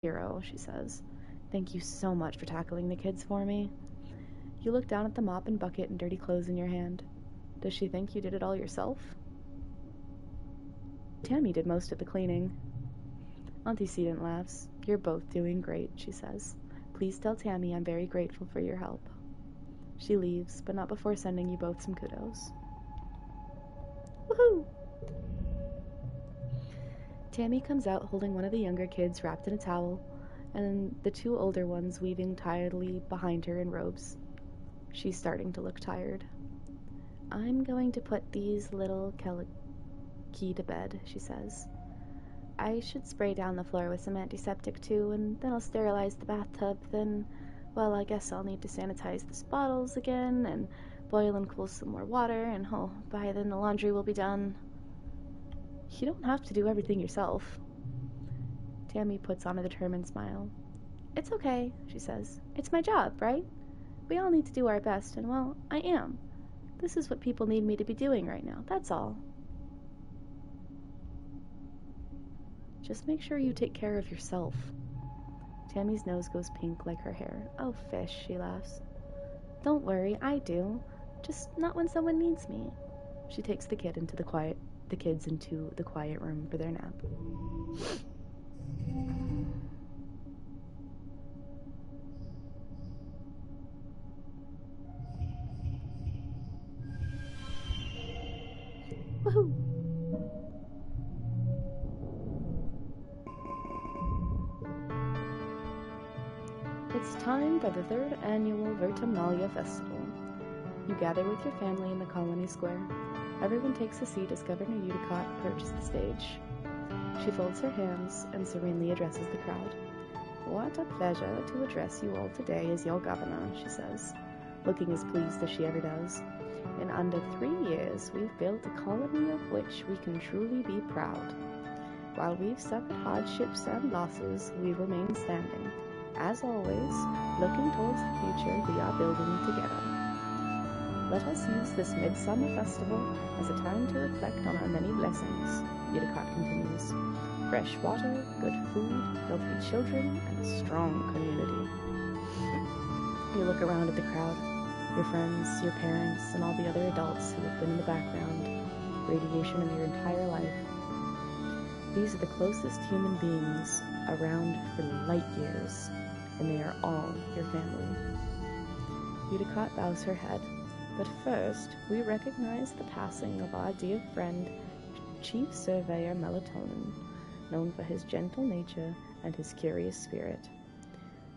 Hero, she says. Thank you so much for tackling the kids for me. You look down at the mop and bucket and dirty clothes in your hand. Does she think you did it all yourself? Tammy did most of the cleaning. Auntie Seaton laughs. You're both doing great, she says. Please tell Tammy I'm very grateful for your help. She leaves, but not before sending you both some kudos. Woohoo! Tammy comes out holding one of the younger kids wrapped in a towel, and the two older ones weaving tiredly behind her in robes. She's starting to look tired. I'm going to put these little Keliki to bed, she says. I should spray down the floor with some antiseptic too, and then I'll sterilize the bathtub. Then, well, I guess I'll need to sanitize the bottles again, and boil and cool some more water, and by then the laundry will be done. You don't have to do everything yourself. Tammy puts on a determined smile. It's okay, she says. It's my job, right? We all need to do our best, and well, I am. This is what people need me to be doing right now, that's all. Just make sure you take care of yourself. Tammy's nose goes pink like her hair. Oh, fish, she laughs. Don't worry, I do. Just not when someone needs me. She takes the kids into the quiet room for their nap. Woohoo! It's time for the 3rd annual Vertumnalia Festival. You gather with your family in the colony square. Everyone takes a seat as Governor Udicott approaches the stage. She folds her hands and serenely addresses the crowd. What a pleasure to address you all today as your governor, she says, looking as pleased as she ever does. In under 3 years, we've built a colony of which we can truly be proud. While we've suffered hardships and losses, we remain standing. As always, looking towards the future we are building together. Let us use this midsummer festival as a time to reflect on our many blessings, Udicott continues. Fresh water, good food, healthy children, and a strong community. You look around at the crowd, your friends, your parents, and all the other adults who have been in the background, radiation of your entire life. These are the closest human beings around for light years, and they are all your family. Udicott bows her head. But first, we recognize the passing of our dear friend, Chief Surveyor Melatonin, known for his gentle nature and his curious spirit.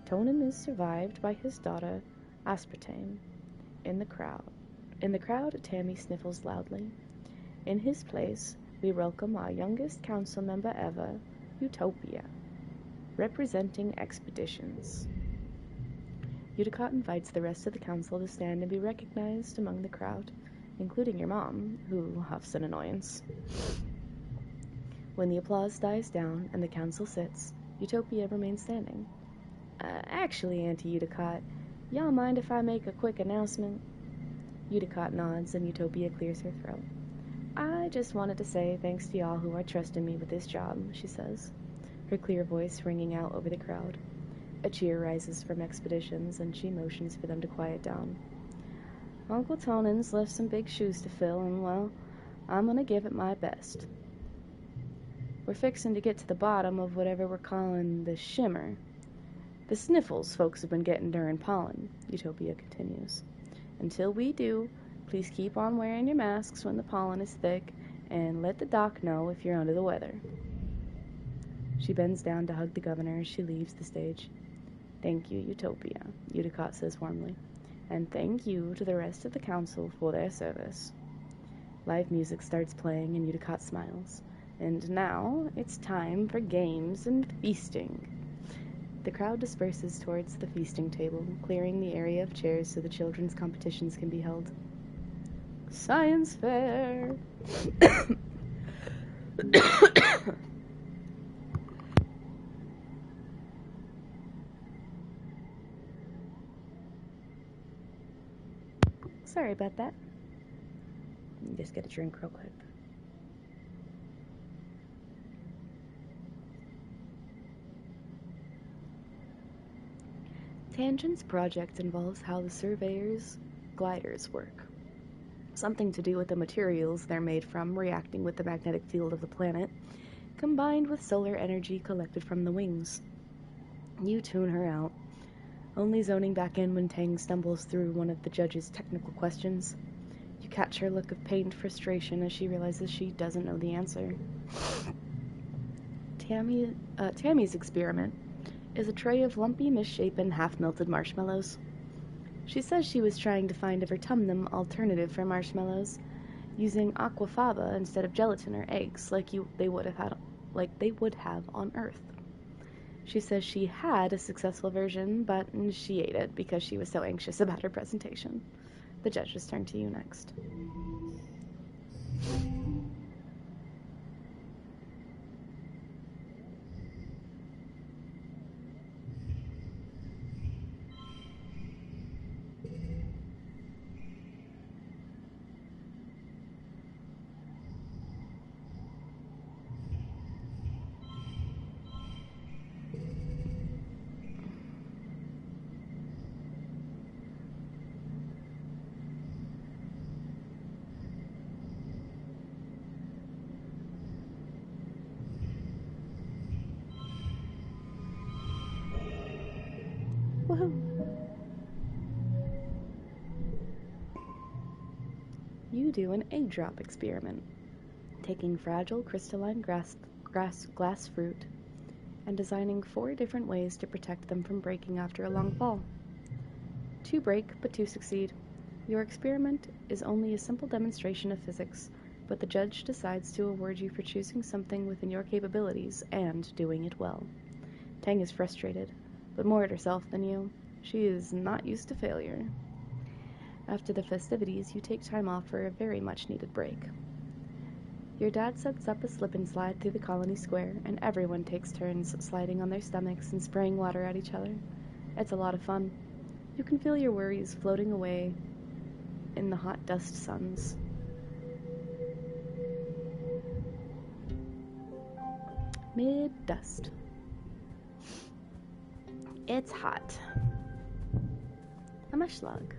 Tonin is survived by his daughter, Aspartame. In the crowd, Tammy sniffles loudly. In his place, we welcome our youngest council member ever, Utopia, representing expeditions. Udicott invites the rest of the council to stand and be recognized among the crowd, including your mom, who huffs an annoyance. When the applause dies down and the council sits, Utopia remains standing. Actually, Auntie Udicott, y'all mind if I make a quick announcement? Udicott nods and Utopia clears her throat. I just wanted to say thanks to y'all who are trusting me with this job, she says, her clear voice ringing out over the crowd. A cheer rises from expeditions, and she motions for them to quiet down. Uncle Tonin's left some big shoes to fill, and, well, I'm gonna give it my best. We're fixing to get to the bottom of whatever we're calling the shimmer. The sniffles folks have been getting during pollen, Utopia continues. Until we do, please keep on wearing your masks when the pollen is thick, and let the doc know if you're under the weather. She bends down to hug the governor as she leaves the stage. Thank you, Utopia, Udicott says warmly, and thank you to the rest of the council for their service. Live music starts playing and Udicott smiles. And now it's time for games and feasting. The crowd disperses towards the feasting table, clearing the area of chairs so the children's competitions can be held. Science fair! Sorry about that. Just get a drink real quick. Tangent's project involves how the surveyor's gliders work. Something to do with the materials they're made from reacting with the magnetic field of the planet, combined with solar energy collected from the wings. You tune her out, only zoning back in when Tang stumbles through one of the judge's technical questions. You catch her look of pained frustration as she realizes she doesn't know the answer. Tammy's experiment is a tray of lumpy, misshapen, half-melted marshmallows. She says she was trying to find a vertumnum alternative for marshmallows, using aquafaba instead of gelatin or eggs, like they would have on Earth. She says she had a successful version, but she ate it because she was so anxious about her presentation. The judges turn to you next. Woohoo! You do an egg drop experiment, taking fragile crystalline glass fruit and designing 4 different ways to protect them from breaking after a long fall. 2 break, but 2 succeed. Your experiment is only a simple demonstration of physics, but the judge decides to award you for choosing something within your capabilities and doing it well. Tang is frustrated, but more at herself than you. She is not used to failure. After the festivities, you take time off for a very much needed break. Your dad sets up a slip and slide through the colony square, and everyone takes turns sliding on their stomachs and spraying water at each other. It's a lot of fun. You can feel your worries floating away in the hot dust suns. Mid-dust. It's hot. I'm a slug.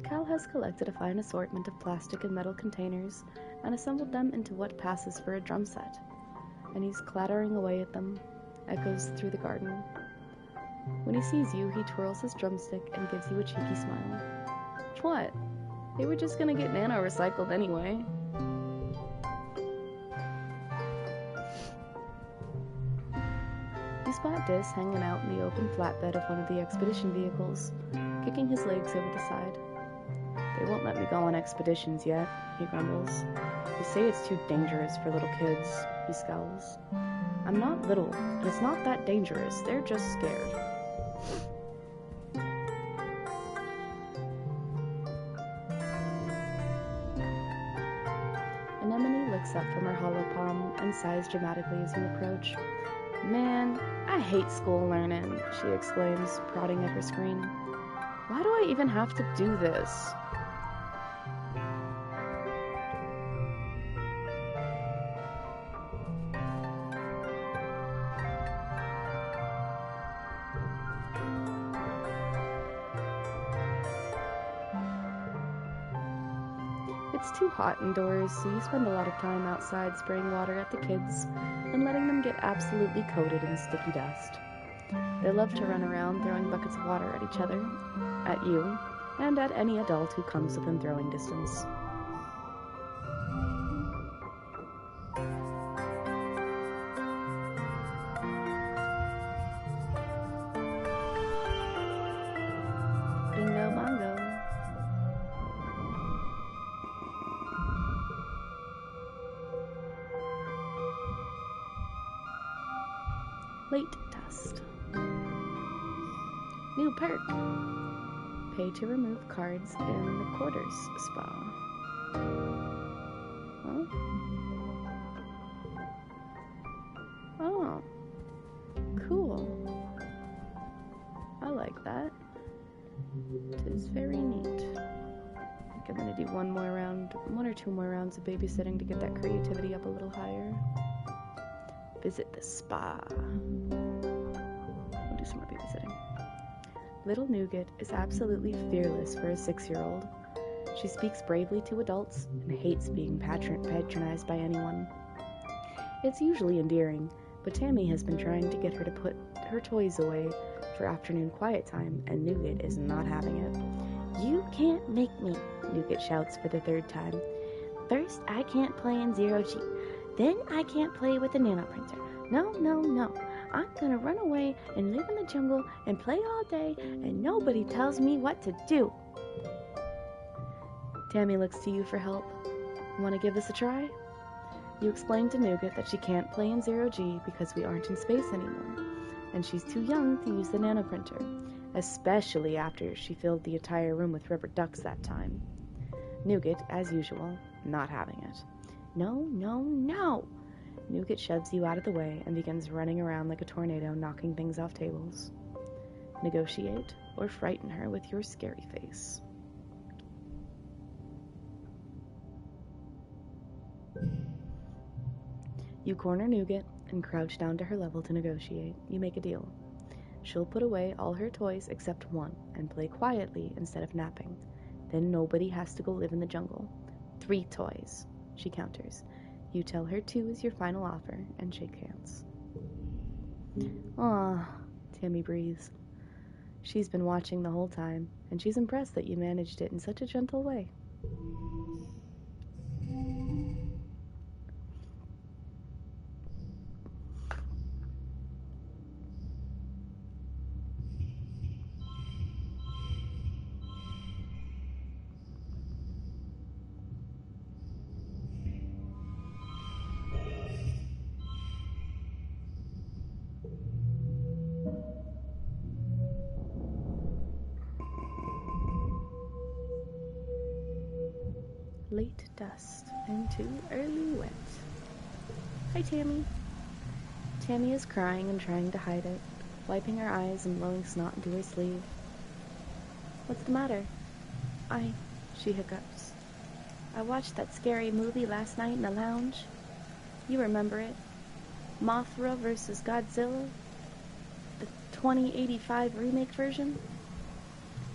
Cal has collected a fine assortment of plastic and metal containers and assembled them into what passes for a drum set, and he's clattering away at them, echoes through the garden. When he sees you, he twirls his drumstick and gives you a cheeky smile. What? They were just gonna get nano-recycled anyway. You spot Dis hanging out in the open flatbed of one of the expedition vehicles, kicking his legs over the side. They won't let me go on expeditions yet, he grumbles. They say it's too dangerous for little kids, he scowls. I'm not little, and it's not that dangerous. They're just scared. Anemone looks up from her hollow palm and sighs dramatically as you approach. Man, I hate school learning, she exclaims, prodding at her screen. Why do I even have to do this? It's too hot indoors, so you spend a lot of time outside spraying water at the kids and letting them get absolutely coated in sticky dust. They love to run around throwing buckets of water at each other, at you, and at any adult who comes within throwing distance. Bingo bongo. Late test. New perk. Pay to remove cards in the quarters spa. Huh? Oh. Cool. I like that. It is very neat. I think I'm gonna do one or two more rounds of babysitting to get that creativity up a little higher. Visit the spa. We'll do some more babysitting. Little Nougat is absolutely fearless for a 6-year-old. She speaks bravely to adults and hates being patronized by anyone. It's usually endearing, but Tammy has been trying to get her to put her toys away for afternoon quiet time, and Nougat is not having it. You can't make me, Nougat shouts for the 3rd time. First, I can't play in 0G. Then I can't play with the nanoprinter. No, no, no. I'm gonna run away and live in the jungle and play all day, and nobody tells me what to do. Tammy looks to you for help. Want to give this a try? You explain to Nougat that she can't play in 0G because we aren't in space anymore, and she's too young to use the nanoprinter, especially after she filled the entire room with rubber ducks that time. Nougat, as usual, not having it. No, no, no! Nougat shoves you out of the way and begins running around like a tornado, knocking things off tables. Negotiate or frighten her with your scary face. You corner Nougat and crouch down to her level to negotiate. You make a deal. She'll put away all her toys except one and play quietly instead of napping. Then nobody has to go live in the jungle. 3 toys, she counters. You tell her 2 is your final offer and shake hands. Ah, Tammy breathes. She's been watching the whole time, and she's impressed that you managed it in such a gentle way. Late dusk into early wet. Hi, Tammy. Tammy is crying and trying to hide it, wiping her eyes and blowing snot into her sleeve. What's the matter? She hiccups. I watched that scary movie last night in the lounge. You remember it? Mothra vs. Godzilla? The 2085 remake version?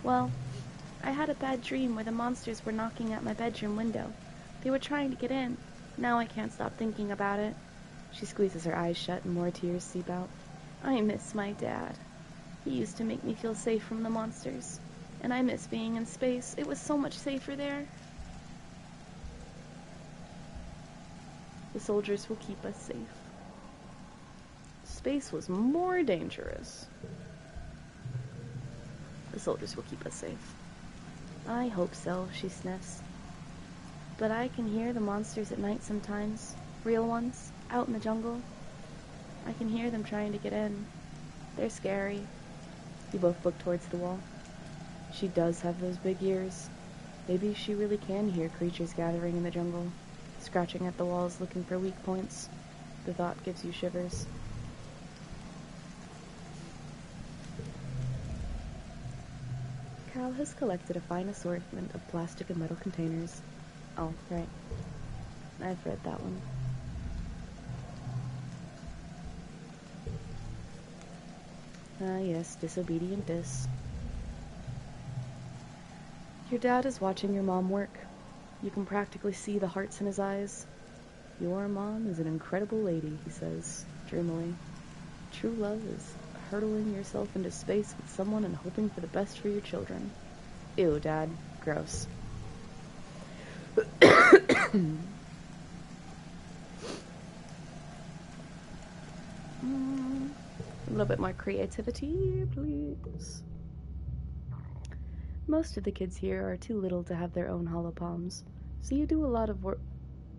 Well, I had a bad dream where the monsters were knocking at my bedroom window. They were trying to get in. Now I can't stop thinking about it. She squeezes her eyes shut and more tears seep out. I miss my dad. He used to make me feel safe from the monsters. And I miss being in space. It was so much safer there. The soldiers will keep us safe. Space was more dangerous. The soldiers will keep us safe. I hope so, she sniffs. But I can hear the monsters at night sometimes. Real ones, out in the jungle. I can hear them trying to get in. They're scary. You both look towards the wall. She does have those big ears. Maybe she really can hear creatures gathering in the jungle, scratching at the walls looking for weak points. The thought gives you shivers. Cal has collected a fine assortment of plastic and metal containers. Oh, right. I've read that one. Ah, yes, disobedient dis. Your dad is watching your mom work. You can practically see the hearts in his eyes. Your mom is an incredible lady, he says, dreamily. True love is hurtling yourself into space with someone and hoping for the best for your children. Ew, Dad. Gross. A little bit more creativity, please. Most of the kids here are too little to have their own hollow palms, so you do a lot of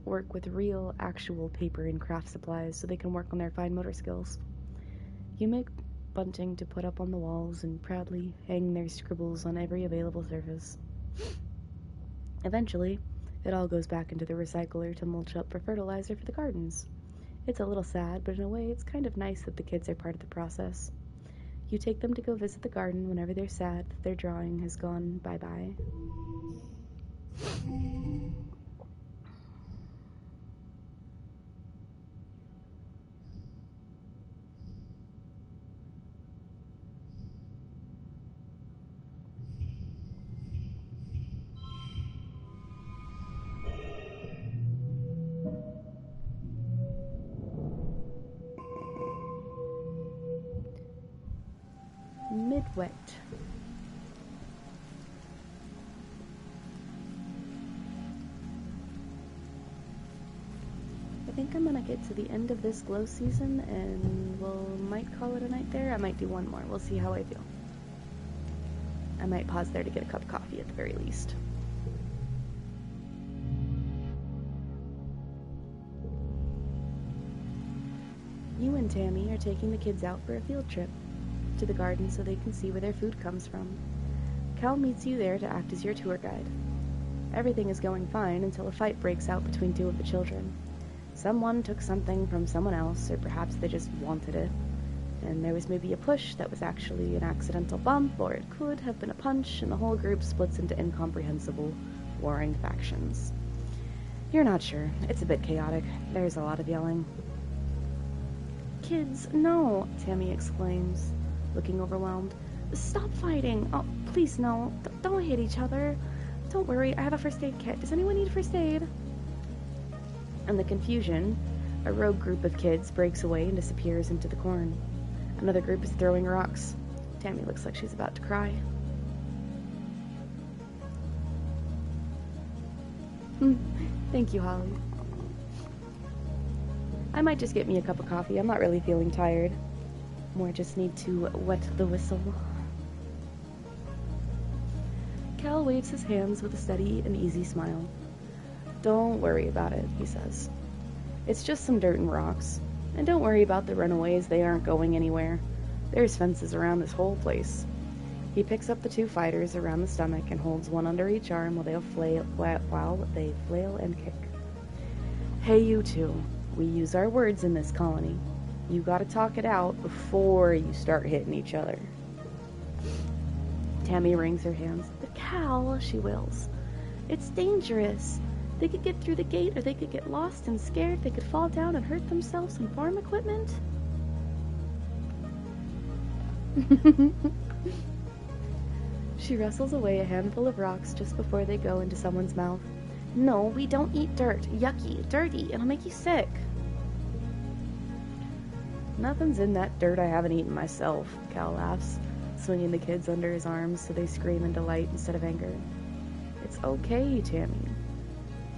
work with real, actual paper and craft supplies so they can work on their fine motor skills. You make bunting to put up on the walls and proudly hang their scribbles on every available surface. Eventually, it all goes back into the recycler to mulch up for fertilizer for the gardens. It's a little sad, but in a way it's kind of nice that the kids are part of the process. You take them to go visit the garden whenever they're sad that their drawing has gone bye-bye. mid-wet. I think I'm gonna get to the end of this glow season and might call it a night there. I might do one more. We'll see how I feel. I might pause there to get a cup of coffee at the very least. You and Tammy are taking the kids out for a field trip to the garden so they can see where their food comes from. Cal meets you there to act as your tour guide. Everything is going fine until a fight breaks out between two of the children. Someone took something from someone else, or perhaps they just wanted it. And there was maybe a push that was actually an accidental bump, or it could have been a punch, and the whole group splits into incomprehensible, warring factions. You're not sure. It's a bit chaotic. There's a lot of yelling. Kids, no, Tammy exclaims, looking overwhelmed. Stop fighting. Oh, please, no. Don't hit each other. Don't worry, I have a first aid kit. Does anyone need first aid? In the confusion, a rogue group of kids breaks away and disappears into the corn. Another group is throwing rocks. Tammy looks like she's about to cry. Thank you, Holly. I might just get me a cup of coffee. I'm not really feeling tired. More just need to wet the whistle. Cal waves his hands with a steady and easy smile. Don't worry about it, he says. It's just some dirt and rocks. And don't worry about the runaways, they aren't going anywhere. There's fences around this whole place. He picks up the two fighters around the stomach and holds one under each arm while they flail and kick. Hey, you two. We use our words in this colony. You gotta talk it out before you start hitting each other. Tammy wrings her hands. But Cal, she wails. It's dangerous. They could get through the gate, or they could get lost and scared. They could fall down and hurt themselves on farm equipment. She wrestles away a handful of rocks just before they go into someone's mouth. No, we don't eat dirt. Yucky, dirty, it'll make you sick. Nothing's in that dirt I haven't eaten myself, Cal laughs, swinging the kids under his arms so they scream in delight instead of anger. It's okay, Tammy.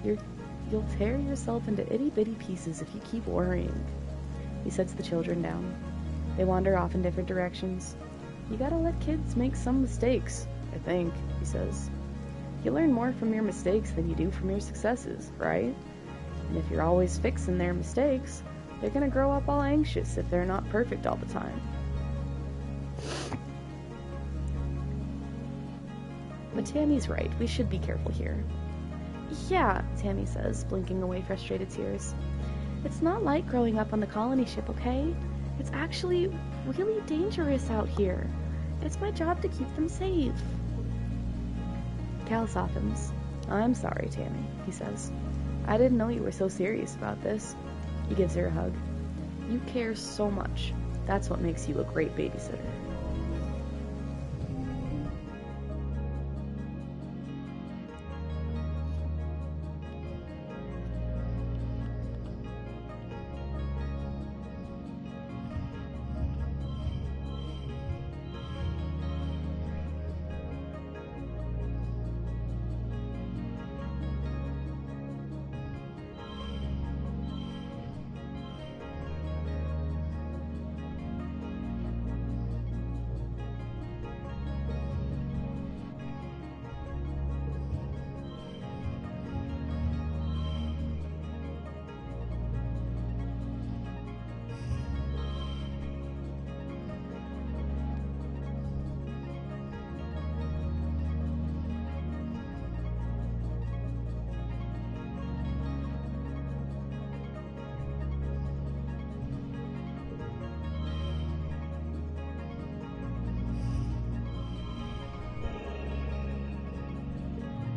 You'll tear yourself into itty-bitty pieces if you keep worrying. He sets the children down. They wander off in different directions. You gotta let kids make some mistakes, I think, he says. You learn more from your mistakes than you do from your successes, right? And if you're always fixing their mistakes, they're gonna grow up all anxious if they're not perfect all the time. But Tammy's right. We should be careful here. Yeah, Tammy says, blinking away frustrated tears. It's not like growing up on the colony ship, okay? It's actually really dangerous out here. It's my job to keep them safe. Cal softens. I'm sorry, Tammy, he says. I didn't know you were so serious about this. He gives her a hug. You care so much. That's what makes you a great babysitter.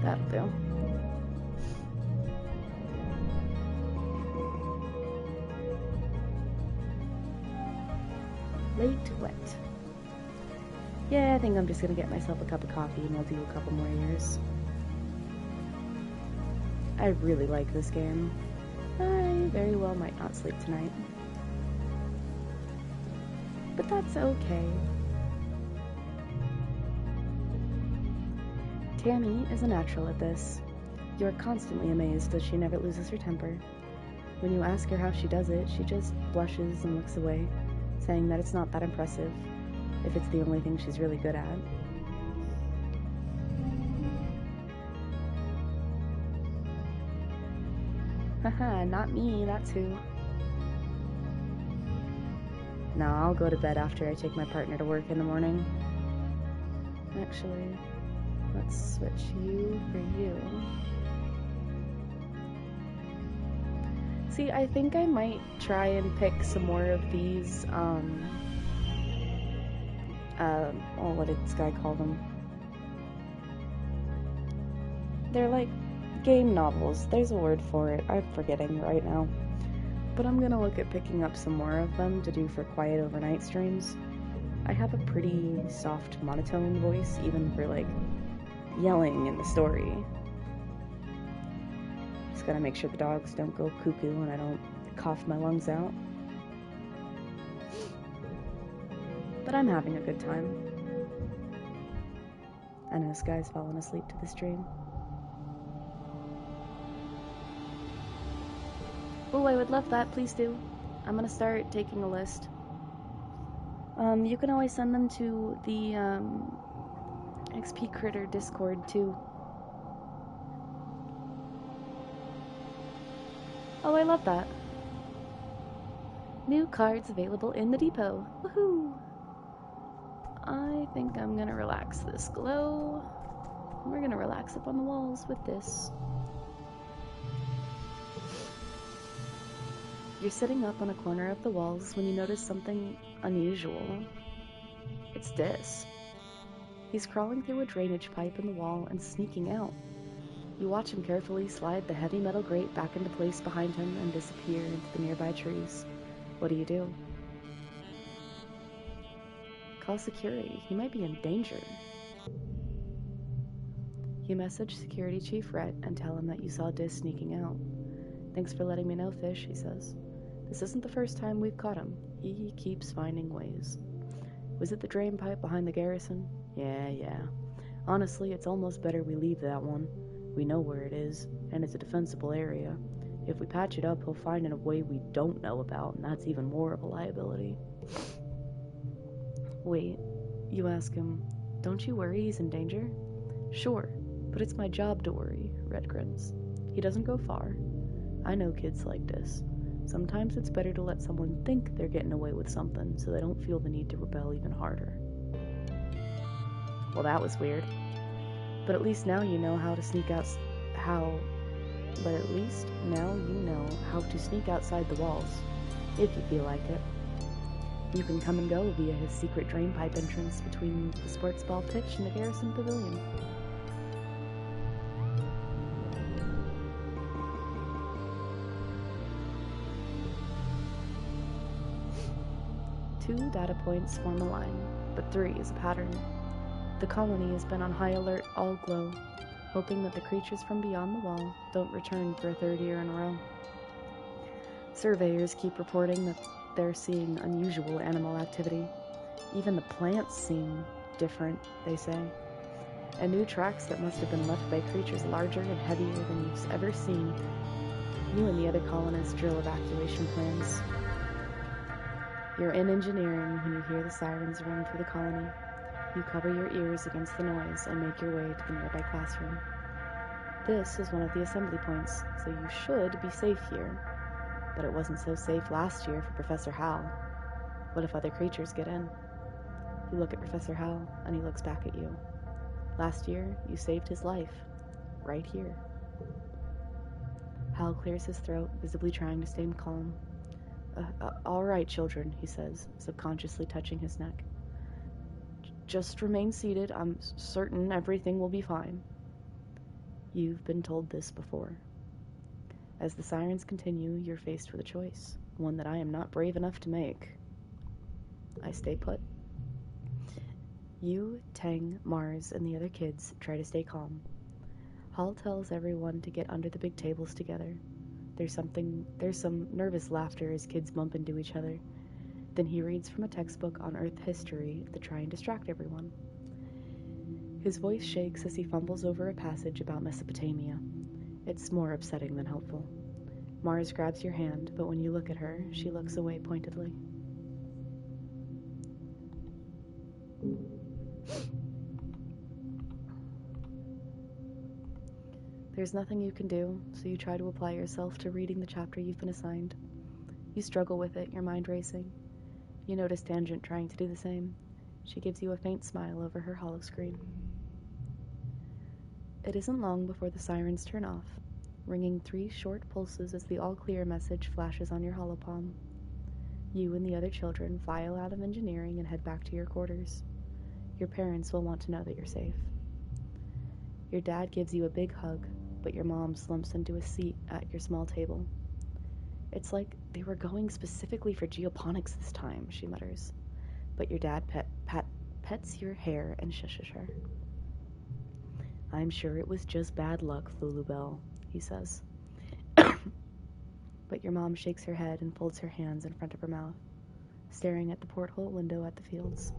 That'll do. Late wet. Yeah, I think I'm just gonna get myself a cup of coffee and I'll do a couple more years. I really like this game. I very well might not sleep tonight. But that's okay. Tammy is a natural at this. You are constantly amazed that she never loses her temper. When you ask her how she does it, she just blushes and looks away, saying that it's not that impressive, if it's the only thing she's really good at. Haha, not me, that's who. No, I'll go to bed after I take my partner to work in the morning. Actually, let's switch you for you. See, I think I might try and pick some more of these, what did this guy call them? They're like game novels. There's a word for it. I'm forgetting right now. But I'm gonna look at picking up some more of them to do for quiet overnight streams. I have a pretty soft monotone voice, even for like yelling in the story. Just gotta make sure the dogs don't go cuckoo and I don't cough my lungs out. But I'm having a good time. I know this guy's fallen asleep to the stream. Oh, I would love that. Please do. I'm gonna start taking a list. You can always send them to the XP Critter Discord too. Oh, I love that. New cards available in the depot. Woohoo! I think I'm gonna relax this glow. We're gonna relax up on the walls with this. You're sitting up on a corner of the walls when you notice something unusual. It's Dis. He's crawling through a drainage pipe in the wall and sneaking out. You watch him carefully slide the heavy metal grate back into place behind him and disappear into the nearby trees. What do? Call security. He might be in danger. You message Security Chief Rhett and tell him that you saw Dis sneaking out. Thanks for letting me know, Fish, he says. This isn't the first time we've caught him. He keeps finding ways. Was it the drain pipe behind the garrison? Yeah. Honestly, it's almost better we leave that one. We know where it is, and it's a defensible area. If we patch it up, he'll find in a way we don't know about, and that's even more of a liability. Wait, you ask him, don't you worry he's in danger? Sure, but it's my job to worry, Red grins. He doesn't go far. I know kids like this. Sometimes it's better to let someone think they're getting away with something so they don't feel the need to rebel even harder. Well, that was weird. But at least now you know how to sneak out. But at least now you know how to sneak outside the walls, if you feel like it. You can come and go via his secret drain pipe entrance between the sports ball pitch and the garrison pavilion. Two data points form a line, but 3 is a pattern. The colony has been on high alert all glow, hoping that the creatures from beyond the wall don't return for a 3rd year in a row. Surveyors keep reporting that they're seeing unusual animal activity. Even the plants seem different, they say. And new tracks that must have been left by creatures larger and heavier than you've ever seen. You and the other colonists drill evacuation plans. You're in engineering when you hear the sirens ring through the colony. You cover your ears against the noise and make your way to the nearby classroom. This is one of the assembly points, so you should be safe here. But it wasn't so safe last year for Professor Hal. What if other creatures get in? You look at Professor Hal, and he looks back at you. Last year, you saved his life. Right here. Hal clears his throat, visibly trying to stay calm. All right, children, he says, subconsciously touching his neck. Just remain seated. I'm certain everything will be fine. You've been told this before. As the sirens continue, you're faced with a choice, one that I am not brave enough to make. I stay put. You, Tang, Mars, and the other kids try to stay calm. Hall tells everyone to get under the big tables together. There's some nervous laughter as kids bump into each other. Then he reads from a textbook on Earth history to try and distract everyone. His voice shakes as he fumbles over a passage about Mesopotamia. It's more upsetting than helpful. Mars grabs your hand, but when you look at her, she looks away pointedly. There's nothing you can do, so you try to apply yourself to reading the chapter you've been assigned. You struggle with it, your mind racing. You notice Tangent trying to do the same. She gives you a faint smile over her holoscreen. It isn't long before the sirens turn off, ringing 3 short pulses as the all-clear message flashes on your holopalm. You and the other children file out of engineering and head back to your quarters. Your parents will want to know that you're safe. Your dad gives you a big hug, but your mom slumps into a seat at your small table. It's like they were going specifically for geoponics this time, she mutters. But your dad pets your hair and shushes her. I'm sure it was just bad luck, Lulubelle, he says. But your mom shakes her head and folds her hands in front of her mouth, staring at the porthole window at the fields.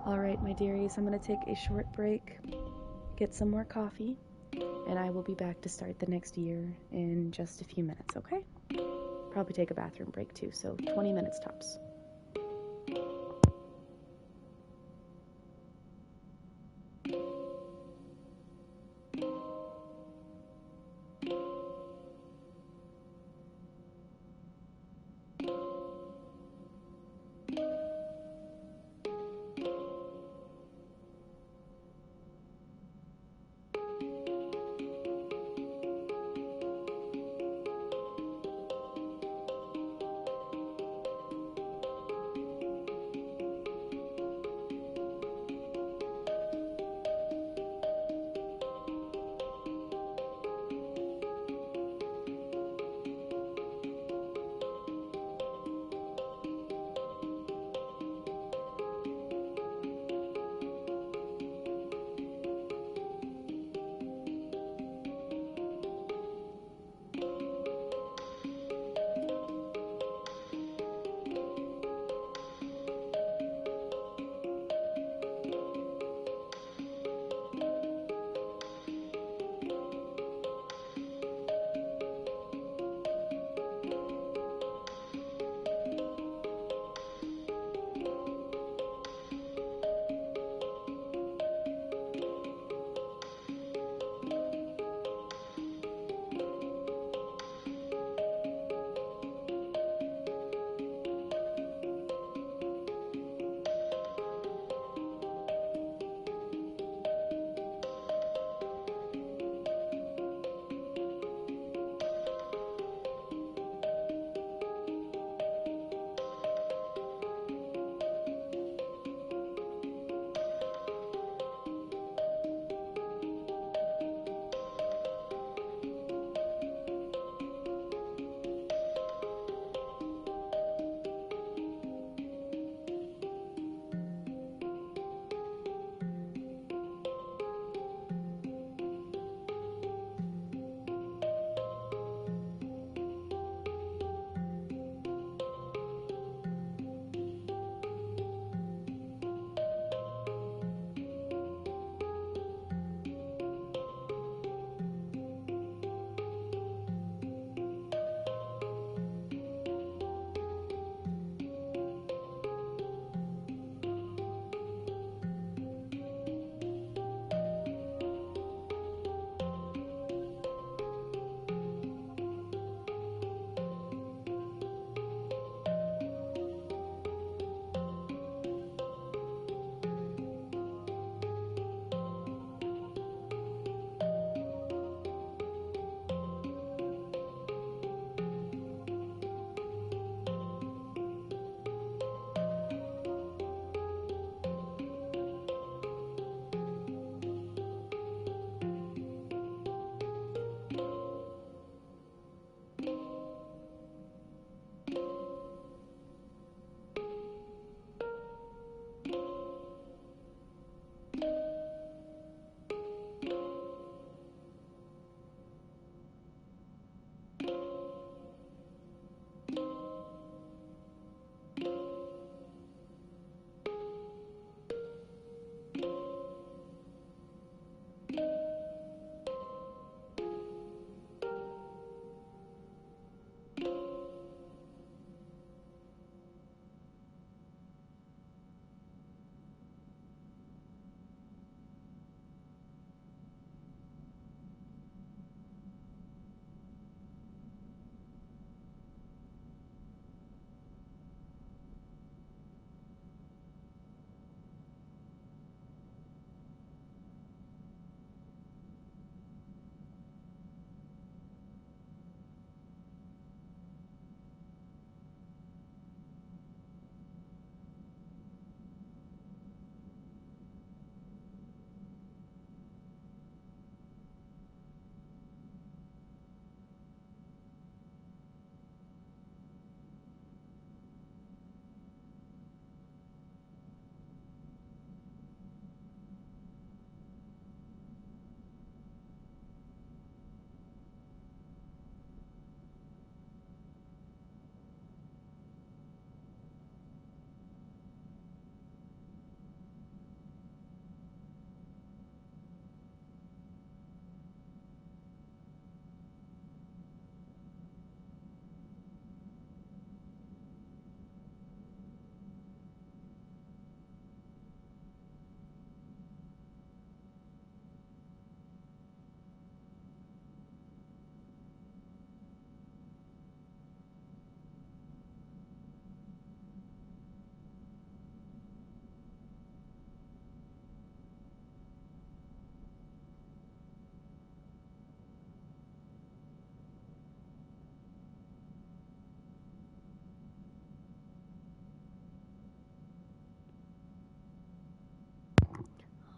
All right, my dearies, I'm going to take a short break, get some more coffee, and I will be back to start the next year in just a few minutes, okay? Probably take a bathroom break too, so 20 minutes tops.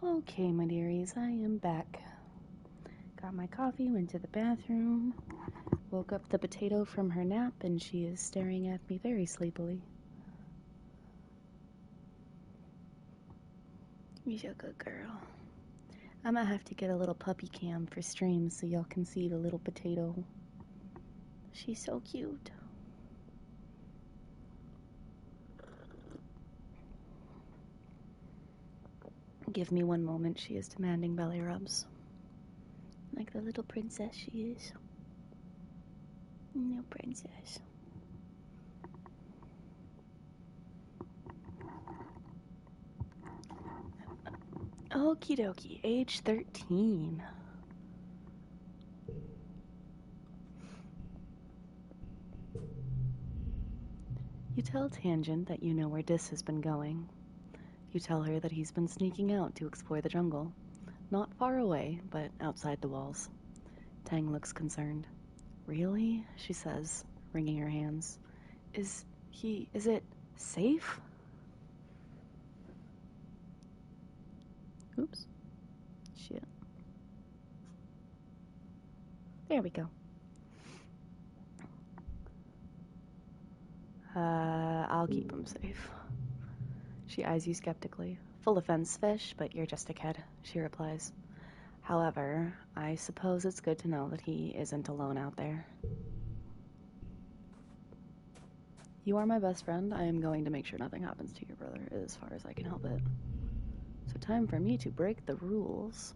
Okay, my dearies, I am back. Got my coffee, went to the bathroom, woke up the potato from her nap, and she is staring at me very sleepily. You're a good girl. I'm gonna have to get a little puppy cam for streams so y'all can see the little potato. She's so cute. Give me one moment, she is demanding belly rubs. Like the little princess she is. No princess. Okie dokie, age 13. You tell Tangent that you know where Dis has been going. You tell her that he's been sneaking out to explore the jungle. Not far away, but outside the walls. Tang looks concerned. Really? She says, wringing her hands. Is it safe? Oops. Shit. There we go. I'll keep him safe. She eyes you skeptically. Full offense, Fish, but you're just a kid, she replies. However, I suppose it's good to know that he isn't alone out there. You are my best friend. I am going to make sure nothing happens to your brother as far as I can help it. So time for me to break the rules.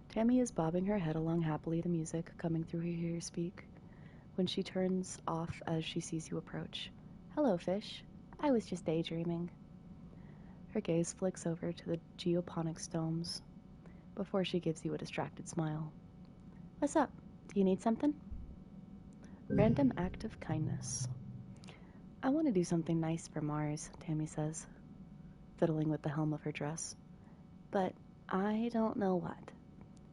Tammy is bobbing her head along happily, the music coming through her ears speak, when she turns off as she sees you approach. Hello, Fish. I was just daydreaming. Her gaze flicks over to the geoponics domes before she gives you a distracted smile. What's up? Do you need something? Random act of kindness. I want to do something nice for Mars, Tammy says, fiddling with the helm of her dress. But I don't know what.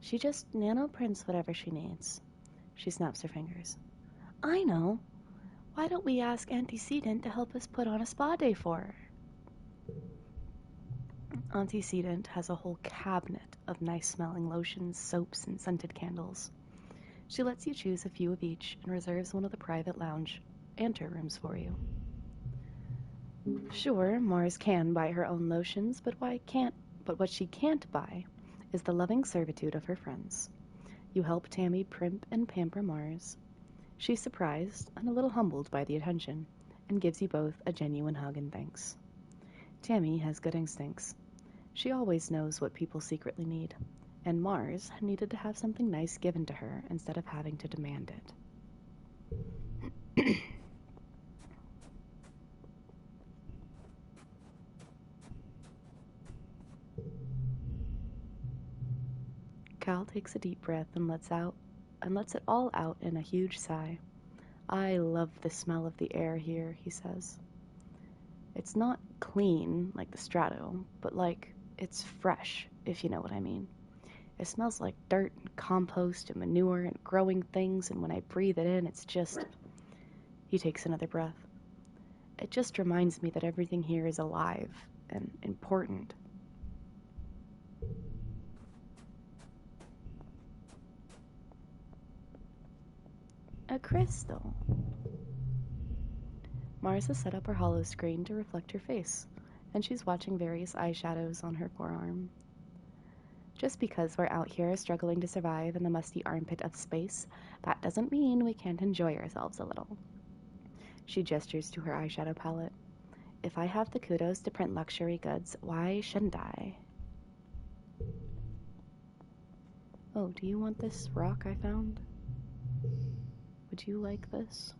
She just nanoprints whatever she needs. She snaps her fingers. I know. Why don't we ask Antecedent to help us put on a spa day for her? Antecedent has a whole cabinet of nice-smelling lotions, soaps, and scented candles. She lets you choose a few of each and reserves one of the private lounge anterooms for you. Sure, Mars can buy her own lotions, but what she can't buy is the loving servitude of her friends. You help Tammy primp and pamper Mars. She's surprised and a little humbled by the attention, and gives you both a genuine hug and thanks. Tammy has good instincts. She always knows what people secretly need, and Mars needed to have something nice given to her instead of having to demand it. Cal takes a deep breath and lets it all out in a huge sigh. I love the smell of the air here, he says. It's not clean like the Strato, but like it's fresh, if you know what I mean. It smells like dirt and compost and manure and growing things, and when I breathe it in, it's just... He takes another breath. It just reminds me that everything here is alive and important. A crystal. Mars has set up her hollow screen to reflect her face, and she's watching various eyeshadows on her forearm. Just because we're out here struggling to survive in the musty armpit of space, that doesn't mean we can't enjoy ourselves a little. She gestures to her eyeshadow palette. If I have the kudos to print luxury goods, why shouldn't I? Oh, do you want this rock I found? Would you like this?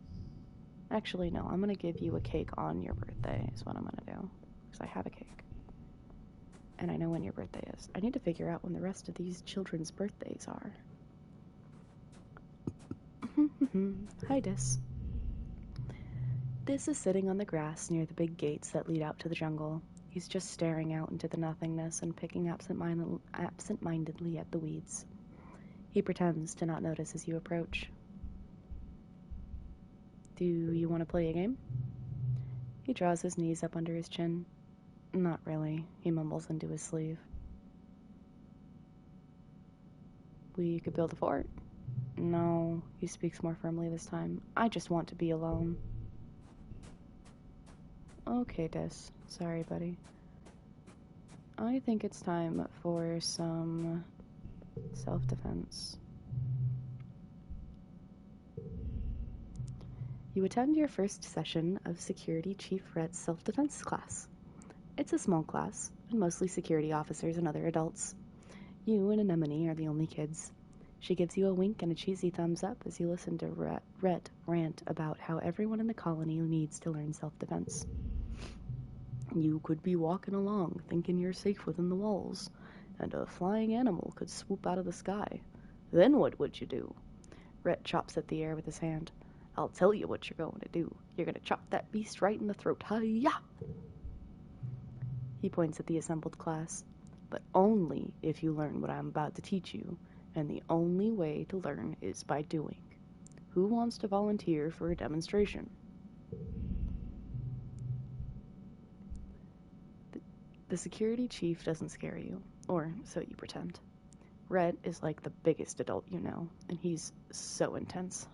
Actually, no, I'm gonna give you a cake on your birthday is what I'm gonna do. Because I have a cake. And I know when your birthday is. I need to figure out when the rest of these children's birthdays are. Hi, Dis. Dis is sitting on the grass near the big gates that lead out to the jungle. He's just staring out into the nothingness and picking absent-mindedly at the weeds. He pretends to not notice as you approach. Do you want to play a game? He draws his knees up under his chin. Not really, he mumbles into his sleeve. We could build a fort. No, he speaks more firmly this time. I just want to be alone. Okay, Des. Sorry, buddy. I think it's time for some self-defense. You attend your first session of Security Chief Rhett's self-defense class. It's a small class, and mostly security officers and other adults. You and Anemone are the only kids. She gives you a wink and a cheesy thumbs up as you listen to Rhett rant about how everyone in the colony needs to learn self-defense. You could be walking along thinking you're safe within the walls, and a flying animal could swoop out of the sky. Then what would you do? Rhett chops at the air with his hand. I'll tell you what you're going to do. You're going to chop that beast right in the throat. Hi-ya! He points at the assembled class. But only if you learn what I'm about to teach you, and the only way to learn is by doing. Who wants to volunteer for a demonstration? The security chief doesn't scare you, or so you pretend. Rhett is like the biggest adult you know, and he's so intense.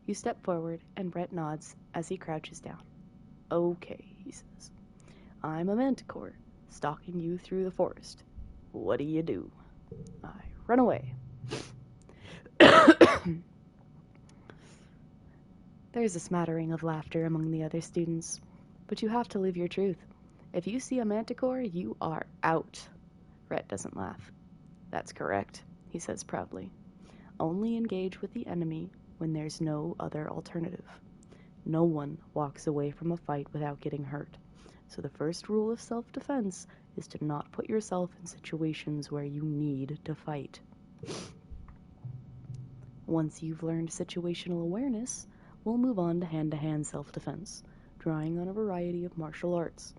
You step forward, and Rhett nods as he crouches down. Okay, he says. I'm a manticore, stalking you through the forest. What do? I run away. There's a smattering of laughter among the other students, but you have to live your truth. If you see a manticore, you are out. Rhett doesn't laugh. That's correct, he says proudly. Only engage with the enemy when there's no other alternative. No one walks away from a fight without getting hurt. So the first rule of self-defense is to not put yourself in situations where you need to fight. Once you've learned situational awareness, we'll move on to hand-to-hand self-defense, drawing on a variety of martial arts.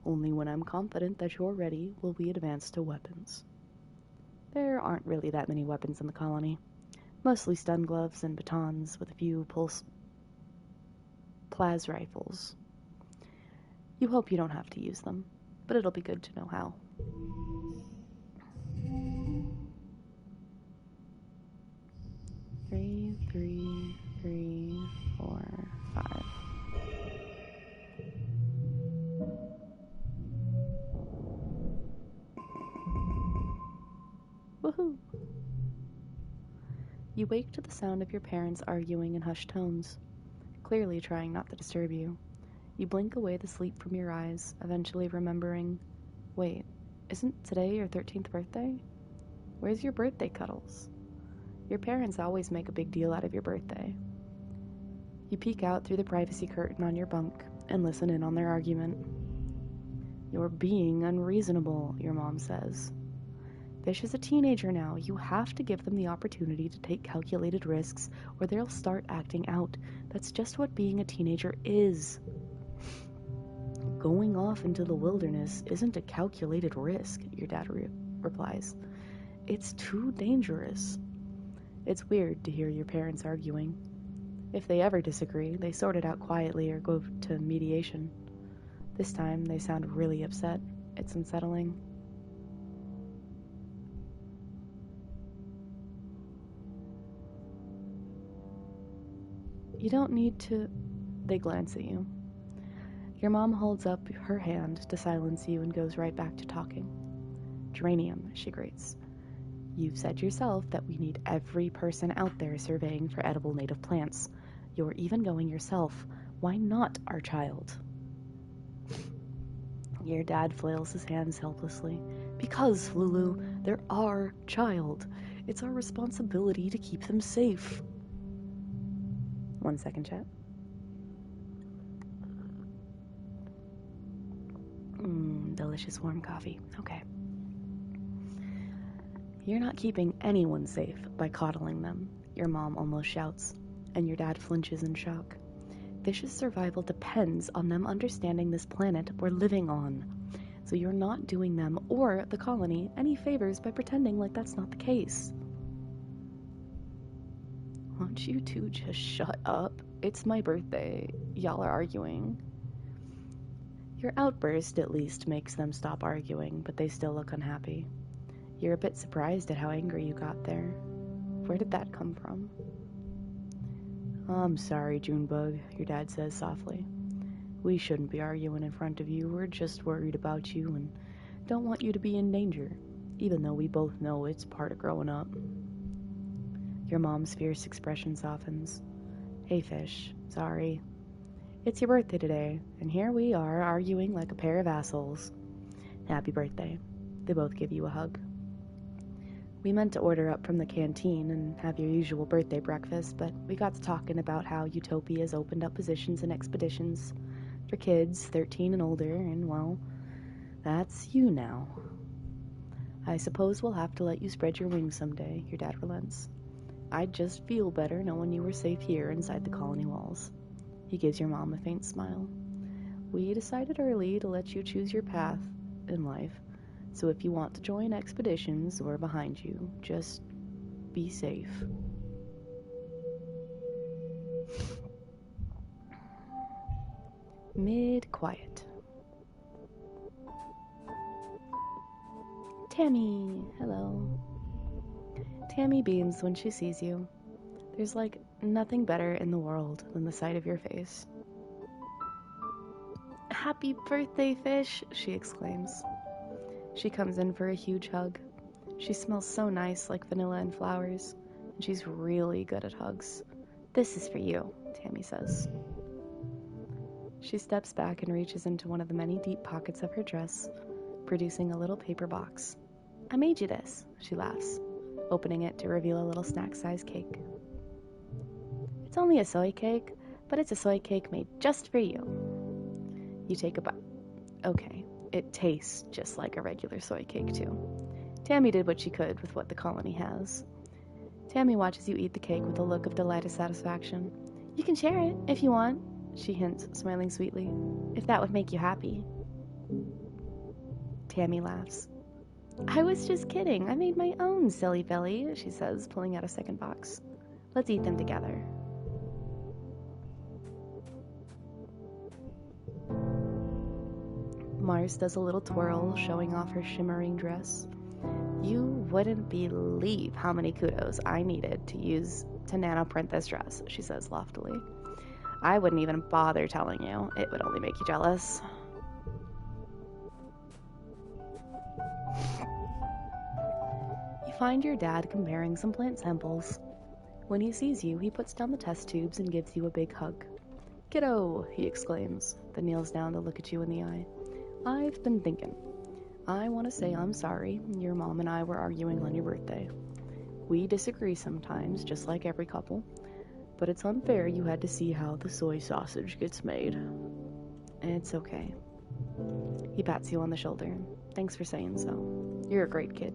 Only when I'm confident that you're ready will we advance to weapons. There aren't really that many weapons in the colony. Mostly stun gloves and batons with a few plas rifles. You hope you don't have to use them, but it'll be good to know how. Three, 4, 5. Woohoo! You wake to the sound of your parents arguing in hushed tones, clearly trying not to disturb you. You blink away the sleep from your eyes, eventually remembering, wait, isn't today your 13th birthday? Where's your birthday cuddles? Your parents always make a big deal out of your birthday. You peek out through the privacy curtain on your bunk and listen in on their argument. You're being unreasonable, your mom says. Fish is a teenager now. You have to give them the opportunity to take calculated risks, or they'll start acting out. That's just what being a teenager is. Going off into the wilderness isn't a calculated risk, your dad replies. It's too dangerous. It's weird to hear your parents arguing. If they ever disagree, they sort it out quietly or go to mediation. This time, they sound really upset. It's unsettling. You don't need to... They glance at you. Your mom holds up her hand to silence you and goes right back to talking. Geranium, she grates. You've said yourself that we need every person out there surveying for edible native plants. You're even going yourself. Why not our child? Your dad flails his hands helplessly. Because, Lulu, they're our child. It's our responsibility to keep them safe. 1 second, chat. Delicious warm coffee. Okay. You're not keeping anyone safe by coddling them, your mom almost shouts, and your dad flinches in shock. Fish's survival depends on them understanding this planet we're living on, so you're not doing them or the colony any favors by pretending like that's not the case. Won't you two just shut up? It's my birthday. Y'all are arguing. Your outburst at least makes them stop arguing, but they still look unhappy. You're a bit surprised at how angry you got there. Where did that come from? I'm sorry, Junebug, your dad says softly. We shouldn't be arguing in front of you. We're just worried about you and don't want you to be in danger, even though we both know it's part of growing up. Your mom's fierce expression softens. Hey, Fish, sorry. It's your birthday today, and here we are arguing like a pair of assholes. Happy birthday. They both give you a hug. We meant to order up from the canteen and have your usual birthday breakfast, but we got to talking about how Utopia's opened up positions and expeditions for kids 13 and older, and well, that's you now. I suppose we'll have to let you spread your wings someday, your dad relents. I'd just feel better knowing you were safe here inside the colony walls. He gives your mom a faint smile. We decided early to let you choose your path in life, so if you want to join expeditions, we're behind you. Just be safe. Mid-quiet. Tammy, hello. Tammy beams when she sees you. There's like nothing better in the world than the sight of your face. Happy birthday, Fish, she exclaims. She comes in for a huge hug. She smells so nice, like vanilla and flowers, and she's really good at hugs. This is for you, Tammy says. She steps back and reaches into one of the many deep pockets of her dress, producing a little paper box. I made you this, she laughs, opening it to reveal a little snack-sized cake. It's only a soy cake, but it's a soy cake made just for you. You take a bite. Okay, it tastes just like a regular soy cake, too. Tammy did what she could with what the colony has. Tammy watches you eat the cake with a look of delighted satisfaction. You can share it, if you want, she hints, smiling sweetly, if that would make you happy. Tammy laughs. I was just kidding. I made my own, silly Billy, she says, pulling out a second box. Let's eat them together. Mars does a little twirl, showing off her shimmering dress. You wouldn't believe how many kudos I needed to use to nanoprint this dress, she says loftily. I wouldn't even bother telling you. It would only make you jealous. You find your dad comparing some plant samples. When he sees you, he puts down the test tubes and gives you a big hug. Kiddo, he exclaims, then kneels down to look at you in the eye. I've been thinking. I want to say I'm sorry. Your mom and I were arguing on your birthday. We disagree sometimes, just like every couple, but it's unfair you had to see how the soy sausage gets made. It's okay. He pats you on the shoulder. Thanks for saying so. You're a great kid.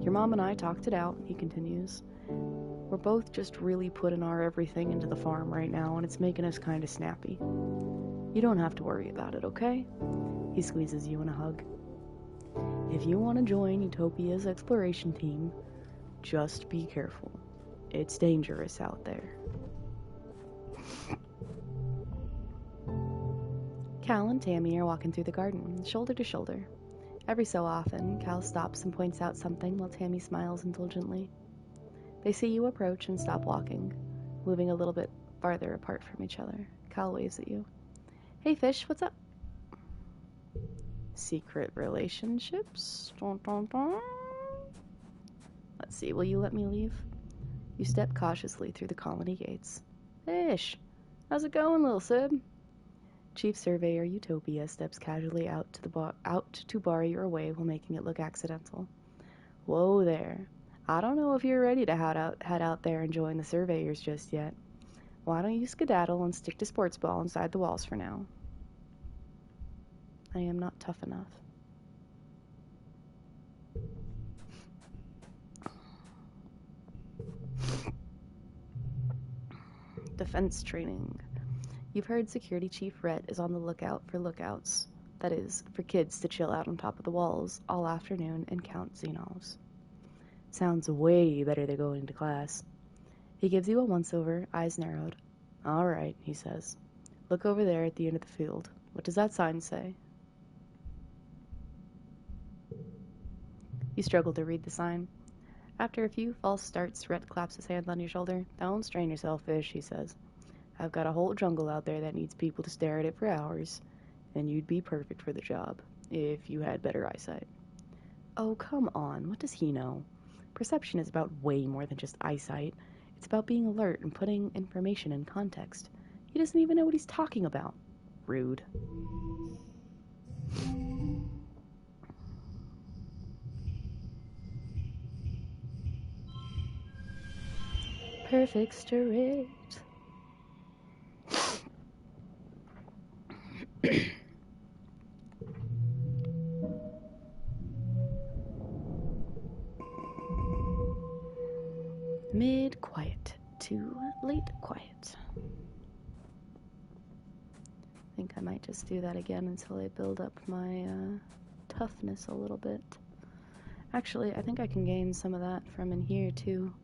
Your mom and I talked it out, he continues. We're both just really putting our everything into the farm right now, and it's making us kind of snappy. You don't have to worry about it, okay? He squeezes you in a hug. If you want to join Utopia's exploration team, just be careful. It's dangerous out there. Cal and Tammy are walking through the garden, shoulder to shoulder. Every so often, Cal stops and points out something while Tammy smiles indulgently. They see you approach and stop walking, moving a little bit farther apart from each other. Cal waves at you. Hey, Fish, what's up? Secret relationships? Dun, dun, dun. Let's see, will you let me leave? You step cautiously through the colony gates. Fish, how's it going, little sib? Chief Surveyor Utopia steps casually out to bar your away while making it look accidental. Whoa there. I don't know if you're ready to head out there and join the surveyors just yet. Why don't you skedaddle and stick to sports ball inside the walls for now? I am not tough enough. Defense training. You've heard Security Chief Rhett is on the lookout for lookouts. That is, for kids to chill out on top of the walls all afternoon and count xenos. Sounds way better than going to class. He gives you a once-over, eyes narrowed. All right, he says. Look over there at the end of the field. What does that sign say? You struggle to read the sign. After a few false starts, Rhett claps his hand on your shoulder. Don't strain yourself, Fish, he says. I've got a whole jungle out there that needs people to stare at it for hours, and you'd be perfect for the job, if you had better eyesight. Oh, come on, what does he know? Perception is about way more than just eyesight. It's about being alert and putting information in context. He doesn't even know what he's talking about. Rude. Perfect straight. Mid-quiet to late quiet. I think I might just do that again until I build up my toughness a little bit. Actually, I think I can gain some of that from in here too.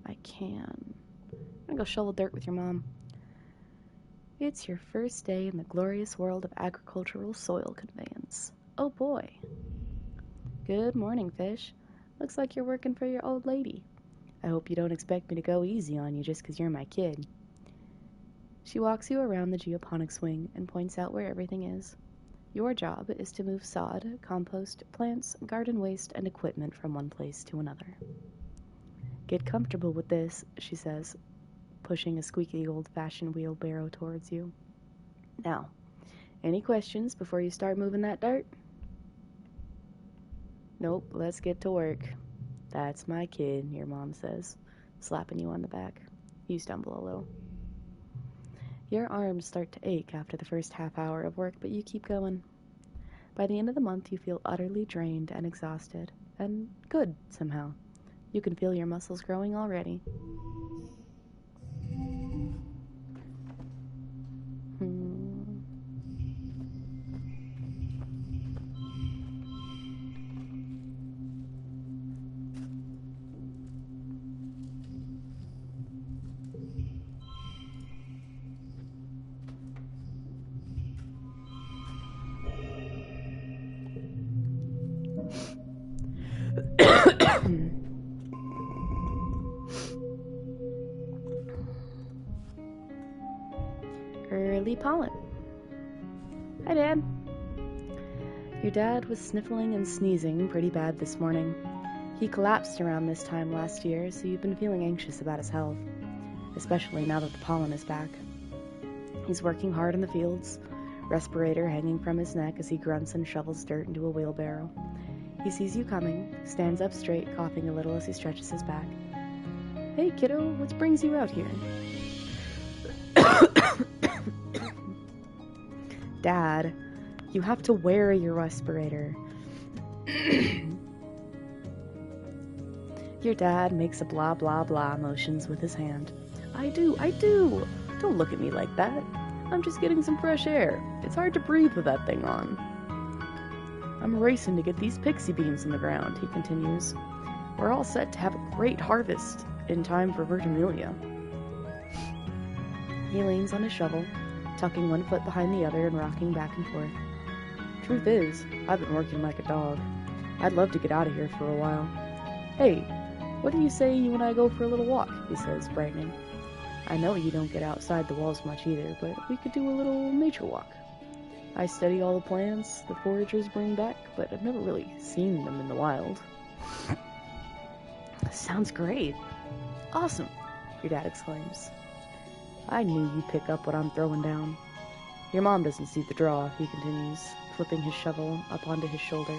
I can. I'm gonna go shovel dirt with your mom. It's your first day in the glorious world of agricultural soil conveyance. Oh boy. Good morning, Fish. Looks like you're working for your old lady. I hope you don't expect me to go easy on you just 'cause you're my kid. She walks you around the geoponics wing and points out where everything is. Your job is to move sod, compost, plants, garden waste, and equipment from one place to another. Get comfortable with this, she says, pushing a squeaky old-fashioned wheelbarrow towards you. Now, any questions before you start moving that dirt? Nope, let's get to work. That's my kid, your mom says, slapping you on the back. You stumble a little. Your arms start to ache after the first half hour of work, but you keep going. By the end of the month, you feel utterly drained and exhausted, and good, somehow. You can feel your muscles growing already. Early pollen. Hi, Dad. Your dad was sniffling and sneezing pretty bad this morning. He collapsed around this time last year, so you've been feeling anxious about his health, especially now that the pollen is back. He's working hard in the fields, respirator hanging from his neck as he grunts and shovels dirt into a wheelbarrow. He sees you coming, stands up straight, coughing a little as he stretches his back. Hey, kiddo, what brings you out here? Dad, you have to wear your respirator. Your dad makes a blah blah blah motions with his hand. I do. Don't look at me like that. I'm just getting some fresh air. It's hard to breathe with that thing on. I'm racing to get these pixie beans in the ground, he continues. We're all set to have a great harvest in time for Vertimilia. He leans on his shovel, tucking one foot behind the other and rocking back and forth. Truth is, I've been working like a dog. I'd love to get out of here for a while. Hey, what do you say you and I go for a little walk? He says, brightening. I know you don't get outside the walls much either, but we could do a little nature walk. I study all the plants the foragers bring back, but I've never really seen them in the wild. Sounds great. Awesome, your dad exclaims. I knew you'd pick up what I'm throwing down. Your mom doesn't see the draw, he continues, flipping his shovel up onto his shoulder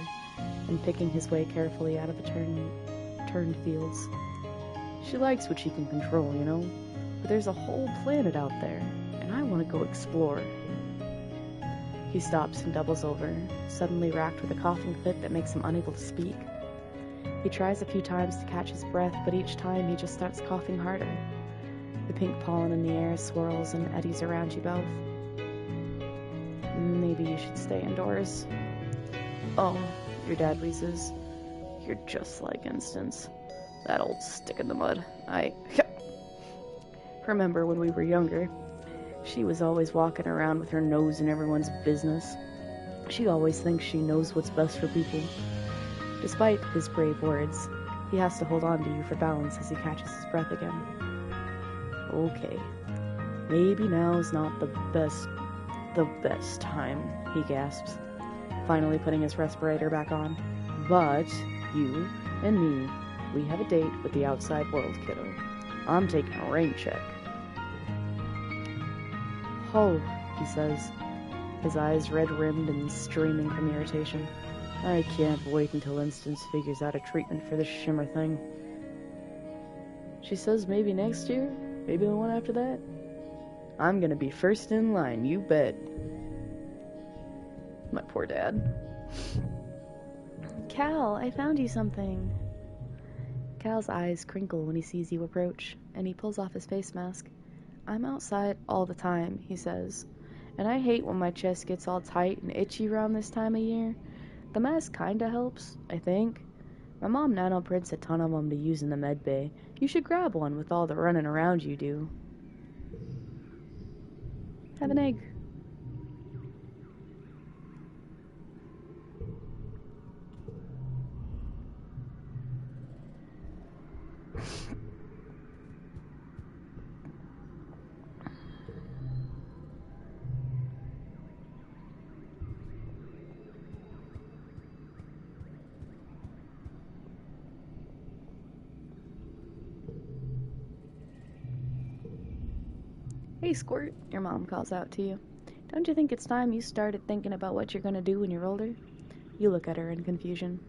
and picking his way carefully out of the turned fields. She likes what she can control, you know, but there's a whole planet out there, and I want to go explore. He stops and doubles over, suddenly racked with a coughing fit that makes him unable to speak. He tries a few times to catch his breath, but each time he just starts coughing harder. The pink pollen in the air swirls and eddies around you both. Maybe you should stay indoors. Oh, your dad wheezes. You're just like Instance. That old stick in the mud. I remember when we were younger. She was always walking around with her nose in everyone's business. She always thinks she knows what's best for people. Despite his brave words, he has to hold on to you for balance as he catches his breath again. Okay, maybe now's not the best time, he gasps, finally putting his respirator back on. But you and me, we have a date with the outside world, kiddo. I'm taking a rain check. Oh, he says, his eyes red-rimmed and streaming from irritation. I can't wait until Instance figures out a treatment for this shimmer thing. She says maybe next year, maybe the one after that. I'm gonna be first in line, you bet. My poor dad. Cal, I found you something. Cal's eyes crinkle when he sees you approach, and he pulls off his face mask. I'm outside all the time, he says, and I hate when my chest gets all tight and itchy around this time of year. The mask kinda helps, I think. My mom nanoprints a ton of them to use in the med bay. You should grab one with all the running around you do. Have an egg. Hey, Squirt, your mom calls out to you. Don't you think it's time you started thinking about what you're gonna do when you're older? You look at her in confusion.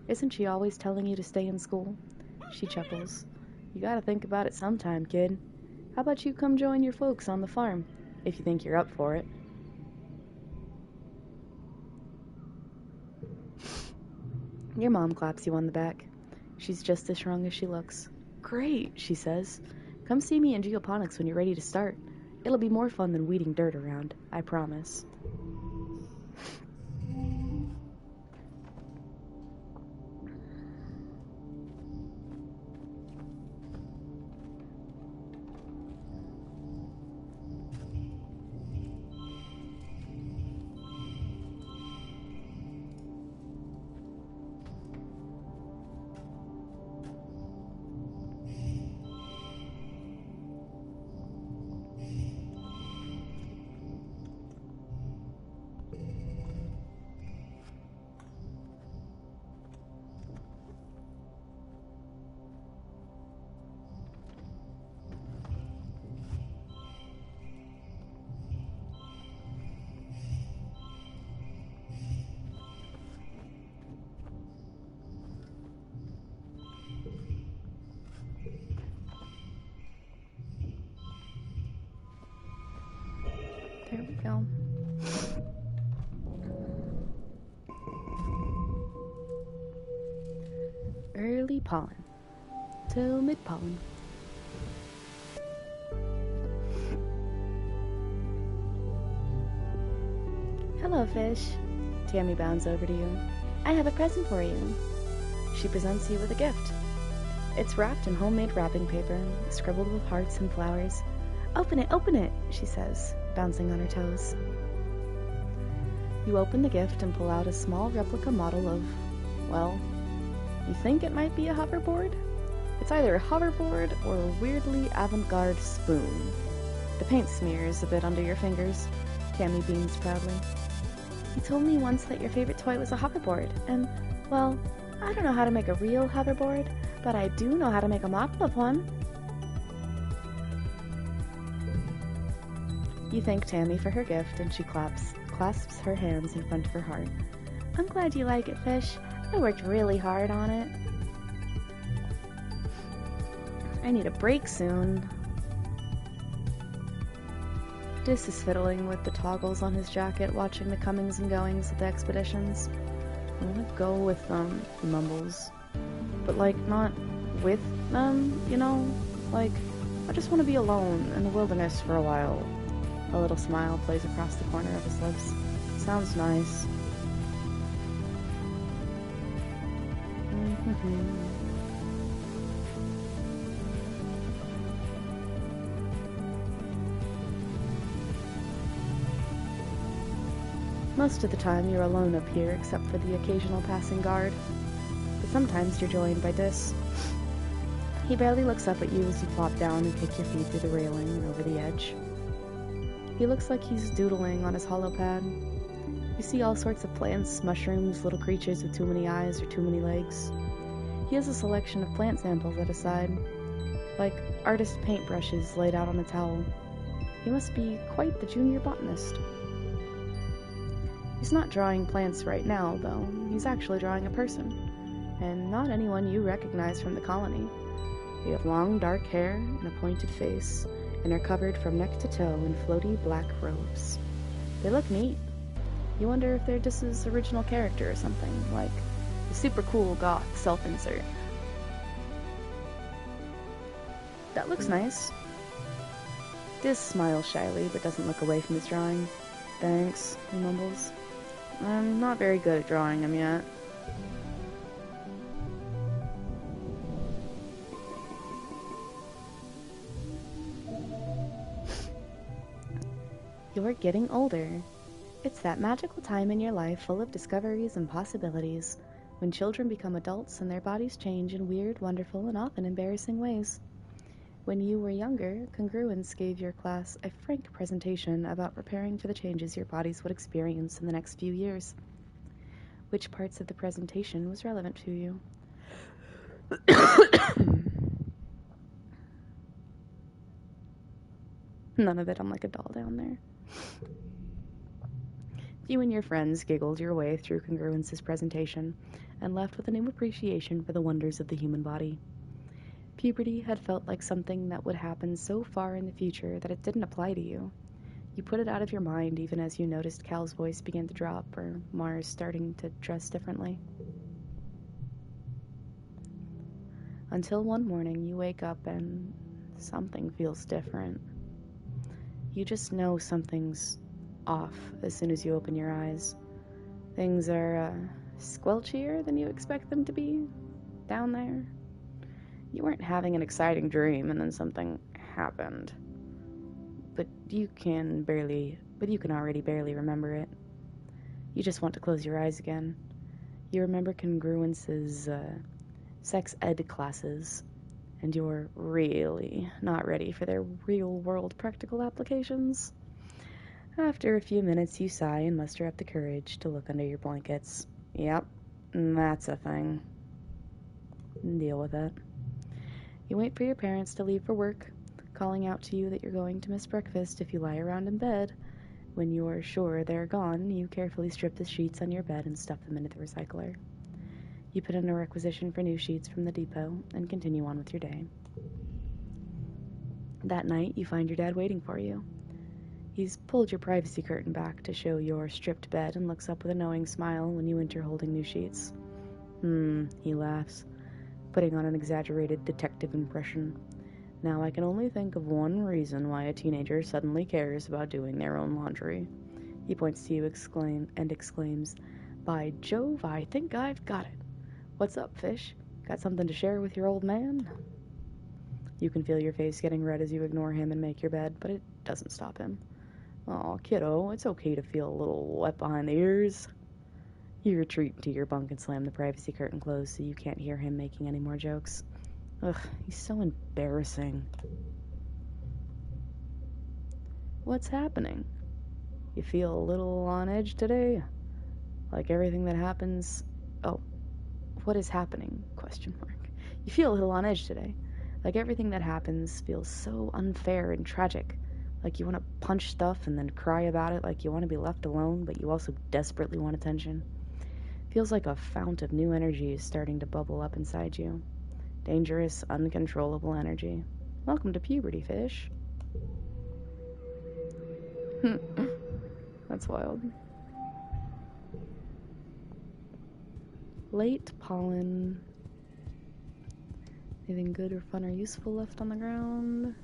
Isn't she always telling you to stay in school? She chuckles. You gotta think about it sometime, kid. How about you come join your folks on the farm, if you think you're up for it? Your mom claps you on the back. She's just as strong as she looks. Great, she says. Come see me in geoponics when you're ready to start. It'll be more fun than weeding dirt around, I promise. There we go. Early pollen till mid-pollen. Hello, fish. Tammy bounds over to you. I have a present for you. She presents you with a gift. It's wrapped in homemade wrapping paper, scribbled with hearts and flowers. Open it, she says, bouncing on her toes. You open the gift and pull out a small replica model of, well, you think it might be a hoverboard? It's either a hoverboard or a weirdly avant-garde spoon. The paint smears a bit under your fingers. Tammy beams proudly. You told me once that your favorite toy was a hoverboard, and, well, I don't know how to make a real hoverboard, but I do know how to make a model of one. You thank Tammy for her gift, and she clasps her hands in front of her heart. I'm glad you like it, Fish. I worked really hard on it. I need a break soon. Dis is fiddling with the toggles on his jacket, watching the comings and goings of the expeditions. I want to go with them, he mumbles. But, like, not with them, you know? Like, I just want to be alone in the wilderness for a while. A little smile plays across the corner of his lips. Sounds nice. Most of the time you're alone up here, except for the occasional passing guard. but sometimes you're joined by Dis. He barely looks up at you as you plop down and kick your feet through the railing and over the edge. He looks like he's doodling on his hollow pad. You see all sorts of plants, mushrooms, little creatures with too many eyes or too many legs. He has a selection of plant samples at his side, like artist paintbrushes laid out on a towel. He must be quite the junior botanist. He's not drawing plants right now, though. He's actually drawing a person, and not anyone you recognize from the colony. They have long dark hair and a pointed face, and are covered from neck to toe in floaty black robes. They look neat. You wonder if they're Dis's original character or something, like the super cool goth self-insert. That looks nice. Dis smiles shyly, but doesn't look away from his drawing. Thanks, he mumbles. I'm not very good at drawing him yet. You're getting older. It's that magical time in your life full of discoveries and possibilities, when children become adults and their bodies change in weird, wonderful, and often embarrassing ways. When you were younger, congruence gave your class a frank presentation about preparing for the changes your bodies would experience in the next few years. Which parts of the presentation was relevant to you? None of it. I'm like a doll down there. You and your friends giggled your way through Congruence's presentation and left with a new appreciation for the wonders of the human body. Puberty had felt like something that would happen so far in the future that it didn't apply to you. You put it out of your mind even as you noticed Cal's voice begin to drop or Mars starting to dress differently. Until one morning you wake up and something feels different. You just know something's off as soon as you open your eyes. Things are squelchier than you expect them to be down there. You weren't having an exciting dream and then something happened. But you can already barely remember it. You just want to close your eyes again. You remember Congruence's sex ed classes, and you're really not ready for their real-world practical applications. After a few minutes, you sigh and muster up the courage to look under your blankets. Yep, that's a thing. Deal with it. You wait for your parents to leave for work, calling out to you that you're going to miss breakfast if you lie around in bed. When you're sure they're gone, you carefully strip the sheets on your bed and stuff them into the recycler. You put in a requisition for new sheets from the depot and continue on with your day. That night, you find your dad waiting for you. He's pulled your privacy curtain back to show your stripped bed and looks up with a knowing smile when you enter holding new sheets. He laughs, putting on an exaggerated detective impression. Now I can only think of one reason why a teenager suddenly cares about doing their own laundry. He points to you and exclaims, "By Jove, I think I've got it. What's up, fish? Got something to share with your old man?" You can feel your face getting red as you ignore him and make your bed, but it doesn't stop him. "Aw, kiddo, it's okay to feel a little wet behind the ears." You retreat to your bunk and slam the privacy curtain closed so you can't hear him making any more jokes. Ugh, he's so embarrassing. What's happening? You feel a little on edge today? Like everything that happens... Oh, what is happening? ? You feel a little on edge today. Like everything that happens feels so unfair and tragic. Like you want to punch stuff and then cry about it, like you want to be left alone, but you also desperately want attention. Feels like a fount of new energy is starting to bubble up inside you. Dangerous, uncontrollable energy. Welcome to puberty, fish. That's wild. Late pollen. Anything good or fun or useful left on the ground?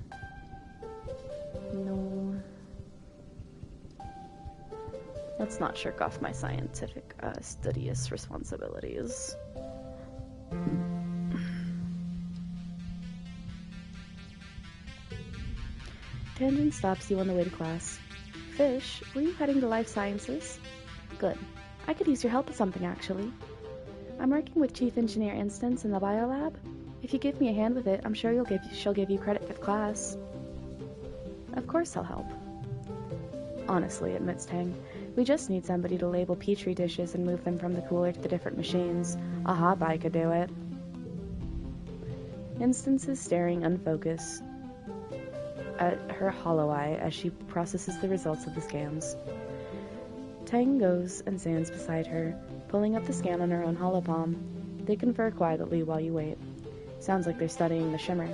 No. Let's not shirk off my scientific, studious responsibilities. Tangent stops you on the way to class. Fish, were you heading to life sciences? Good. I could use your help with something, actually. I'm working with Chief Engineer Instance in the biolab. If you give me a hand with it, I'm sure she'll give you credit for the class. Of course I'll help. Honestly, admits Tang, we just need somebody to label petri dishes and move them from the cooler to the different machines. A hot-eye could do it. Instance is staring unfocused at her hollow eye as she processes the results of the scans. Tang goes and stands beside her, pulling up the scan on her own hollow palm. They confer quietly while you wait. Sounds like they're studying the shimmer,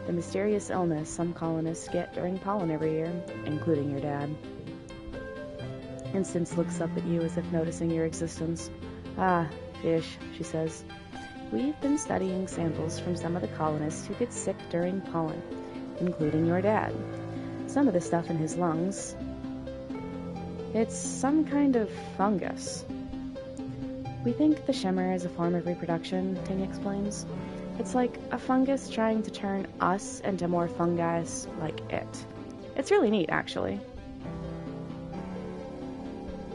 the mysterious illness some colonists get during pollen every year, including your dad. Instance looks up at you as if noticing your existence. Ah, fish, she says. We've been studying samples from some of the colonists who get sick during pollen, including your dad. Some of the stuff in his lungs. It's some kind of fungus. We think the shimmer is a form of reproduction, Ting explains. It's like a fungus trying to turn us into more fungi like it. It's really neat, actually.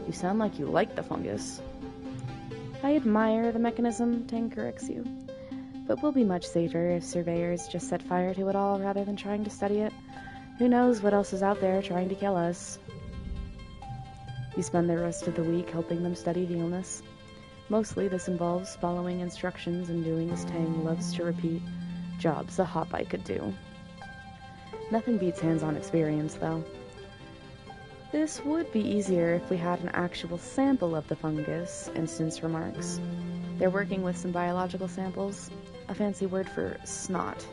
You sound like you like the fungus. I admire the mechanism, Tang corrects you. But we'll be much safer if surveyors just set fire to it all rather than trying to study it. Who knows what else is out there trying to kill us? You spend the rest of the week helping them study the illness. Mostly this involves following instructions and doing as Tang loves to repeat, jobs a hop-eye could do. Nothing beats hands-on experience, though. This would be easier if we had an actual sample of the fungus, Instance remarks. They're working with some biological samples, a fancy word for snot.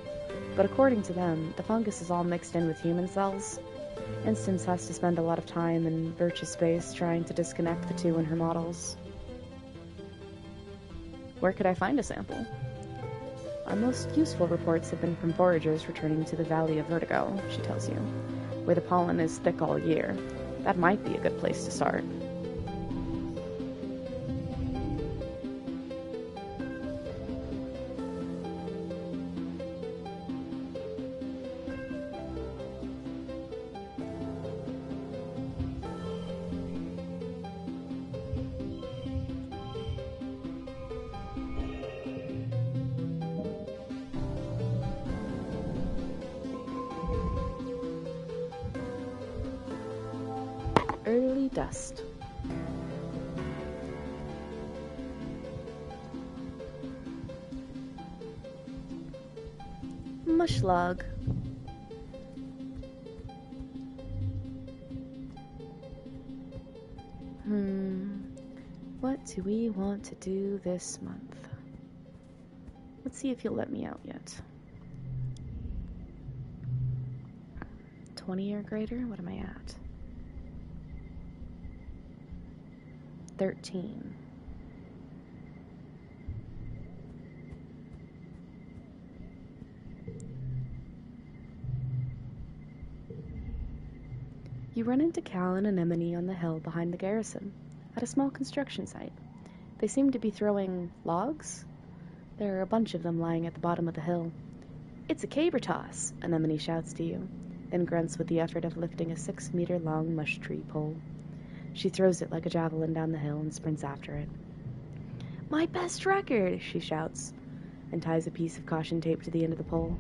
But according to them, the fungus is all mixed in with human cells. Instance has to spend a lot of time in virtual space trying to disconnect the two in her models. Where could I find a sample? Our most useful reports have been from foragers returning to the Valley of Vertigo, she tells you, where the pollen is thick all year. That might be a good place to start. Early dust. Mushlog. What do we want to do this month? Let's see if you'll let me out yet. 20 or greater? What am I at? 13. You run into Cal and Anemone on the hill behind the garrison, at a small construction site. They seem to be throwing logs. There are a bunch of them lying at the bottom of the hill. It's a caber toss, Anemone shouts to you, then grunts with the effort of lifting a 6-meter-long mush tree pole. She throws it like a javelin down the hill and sprints after it. My best record, she shouts, and ties a piece of caution tape to the end of the pole.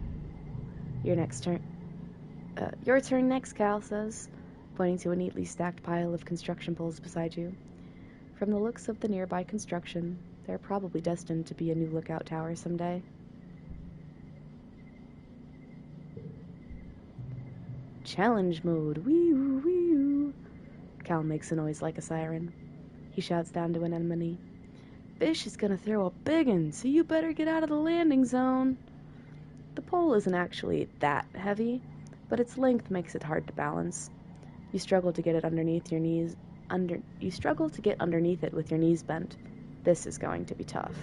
Your turn next, Cal says, pointing to a neatly stacked pile of construction poles beside you. From the looks of the nearby construction, they're probably destined to be a new lookout tower someday. Challenge mode, wee-oo, wee-oo. Cal makes a noise like a siren. He shouts down to an Anemone. Fish is gonna throw a big one, so you better get out of the landing zone. The pole isn't actually that heavy, but its length makes it hard to balance. You struggle to get it underneath your knees. You struggle to get underneath it with your knees bent. This is going to be tough.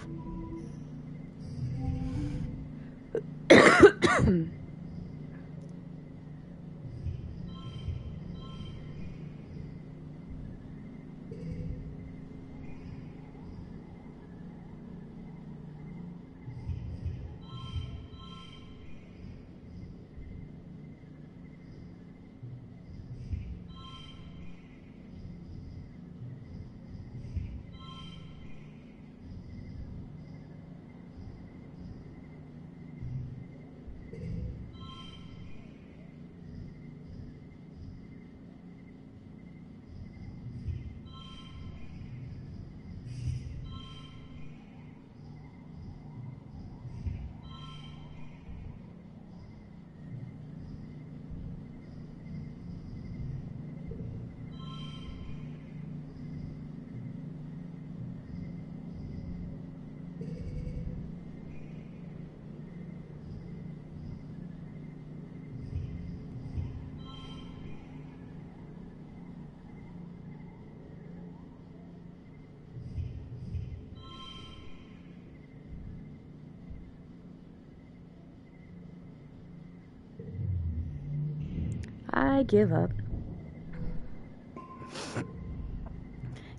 I give up.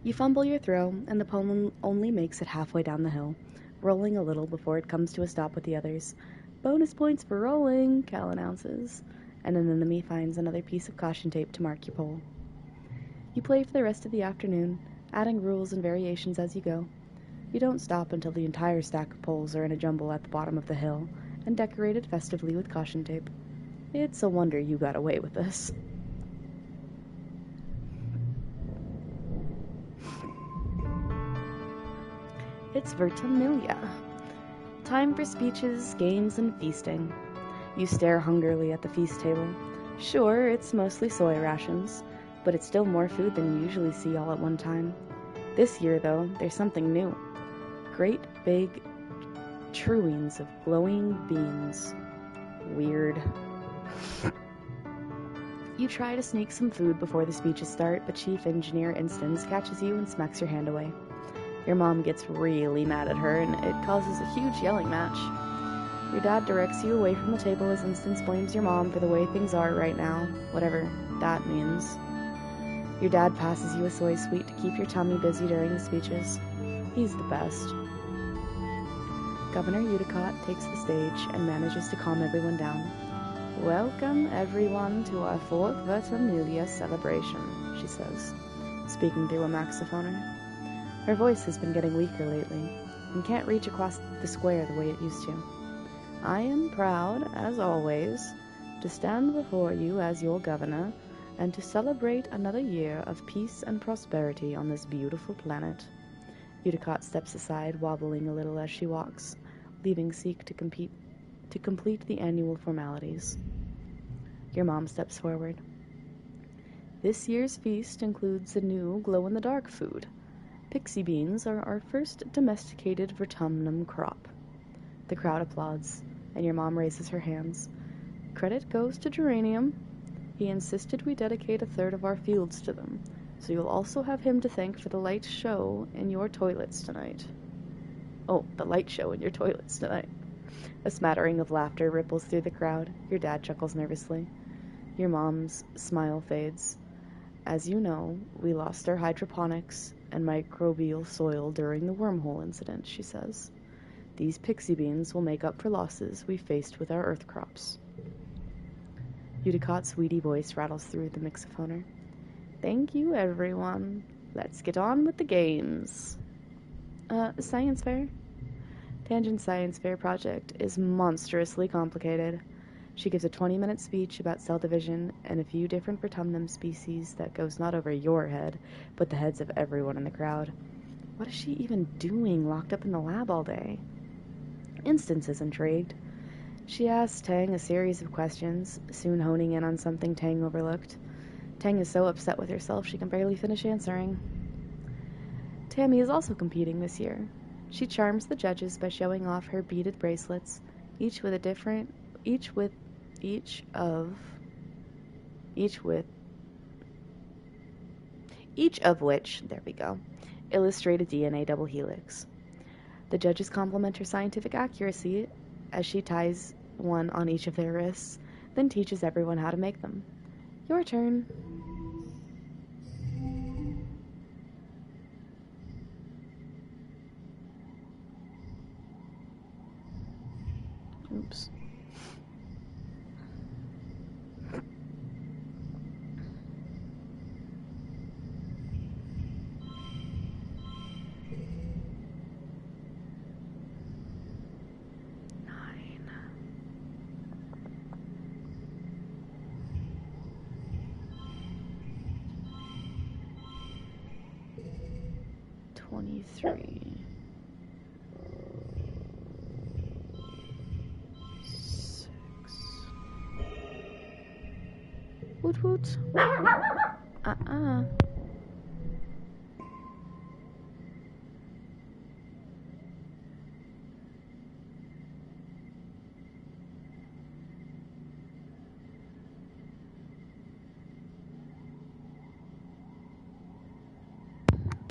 You fumble your throw, and the pole only makes it halfway down the hill, rolling a little before it comes to a stop with the others. Bonus points for rolling, Cal announces, and an enemy finds another piece of caution tape to mark your pole. You play for the rest of the afternoon, adding rules and variations as you go. You don't stop until the entire stack of poles are in a jumble at the bottom of the hill, and decorated festively with caution tape. It's a wonder you got away with this. It's Vertimilia. Time for speeches, games, and feasting. You stare hungrily at the feast table. Sure, it's mostly soy rations, but it's still more food than you usually see all at one time. This year, though, there's something new. Great big truings of glowing beans. Weird. You try to sneak some food before the speeches start, but Chief Engineer Instance catches you and smacks your hand away. Your mom gets really mad at her, and it causes a huge yelling match. Your dad directs you away from the table as Instance blames your mom for the way things are right now, whatever that means. Your dad passes you a soy sweet to keep your tummy busy during the speeches. He's the best. Governor Udicott takes the stage and manages to calm everyone down. Welcome, everyone, to our 4th Vertimilia celebration, she says, speaking through a maxophoner. Her voice has been getting weaker lately, and can't reach across the square the way it used to. I am proud, as always, to stand before you as your governor, and to celebrate another year of peace and prosperity on this beautiful planet. Udicott steps aside, wobbling a little as she walks, leaving Seek to complete the annual formalities. Your mom steps forward. This year's feast includes a new glow-in-the-dark food. Pixie beans are our first domesticated vertumnum crop. The crowd applauds, and your mom raises her hands. Credit goes to Geranium. He insisted we dedicate a third of our fields to them, so you'll also have him to thank for the light show in your toilets tonight. Oh, the light show in your toilets tonight. A smattering of laughter ripples through the crowd. Your dad chuckles nervously. Your mom's smile fades. As you know, we lost our hydroponics and microbial soil during the wormhole incident, she says. These pixie beans will make up for losses we faced with our earth crops. Udicott's weedy voice rattles through the mixophoner. Thank you, everyone. Let's get on with the games. Science fair? Tangent's science fair project is monstrously complicated. She gives a 20-minute speech about cell division and a few different vertumnum species that goes not over your head, but the heads of everyone in the crowd. What is she even doing locked up in the lab all day? Instance is intrigued. She asks Tang a series of questions, soon honing in on something Tang overlooked. Tang is so upset with herself she can barely finish answering. Tammy is also competing this year. She charms the judges by showing off her beaded bracelets, each of which, there we go, illustrate a DNA double helix. The judges compliment her scientific accuracy as she ties one on each of their wrists, then teaches everyone how to make them. Your turn. Oops. Woot woot.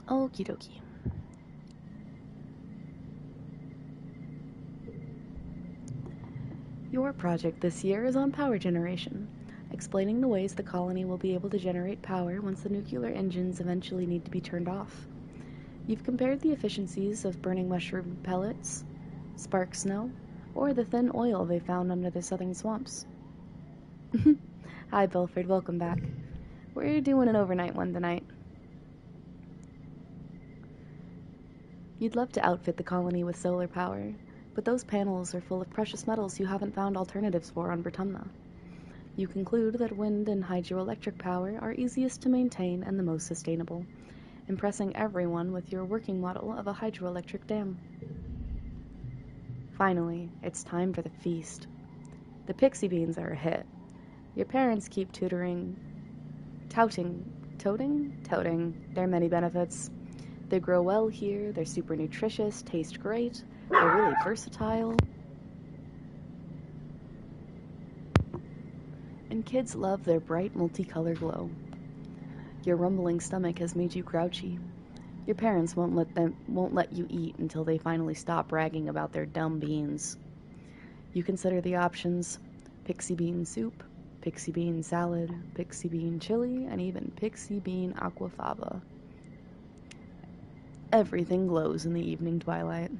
Okie dokie. Your project this year is on power generation. explaining the ways the colony will be able to generate power once the nuclear engines eventually need to be turned off. You've compared the efficiencies of burning mushroom pellets, spark snow, or the thin oil they found under the southern swamps. Hi, Belford, welcome back. We're doing an overnight one tonight. You'd love to outfit the colony with solar power, but those panels are full of precious metals you haven't found alternatives for on Britumna. You conclude that wind and hydroelectric power are easiest to maintain and the most sustainable, impressing everyone with your working model of a hydroelectric dam. Finally, it's time for the feast. The pixie beans are a hit. Your parents keep touting their many benefits. They grow well here, they're super nutritious, taste great, they're really versatile. And kids love their bright multicolor glow. Your rumbling stomach has made you grouchy. Your parents won't let you eat until they finally stop bragging about their dumb beans. You consider the options: pixie bean soup, pixie bean salad, pixie bean chili, and even pixie bean aquafaba. Everything glows in the evening twilight.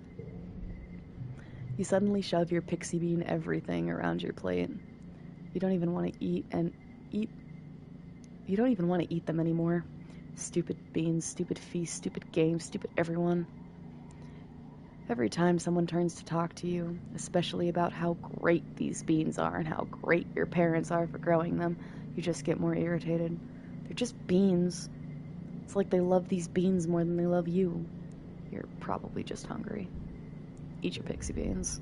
You suddenly shove your pixie bean everything around your plate. You don't even want to eat. You don't even want to eat them anymore. Stupid beans, stupid feast, stupid games, stupid everyone. Every time someone turns to talk to you, especially about how great these beans are and how great your parents are for growing them, you just get more irritated. They're just beans. It's like they love these beans more than they love you. You're probably just hungry. Eat your pixie beans.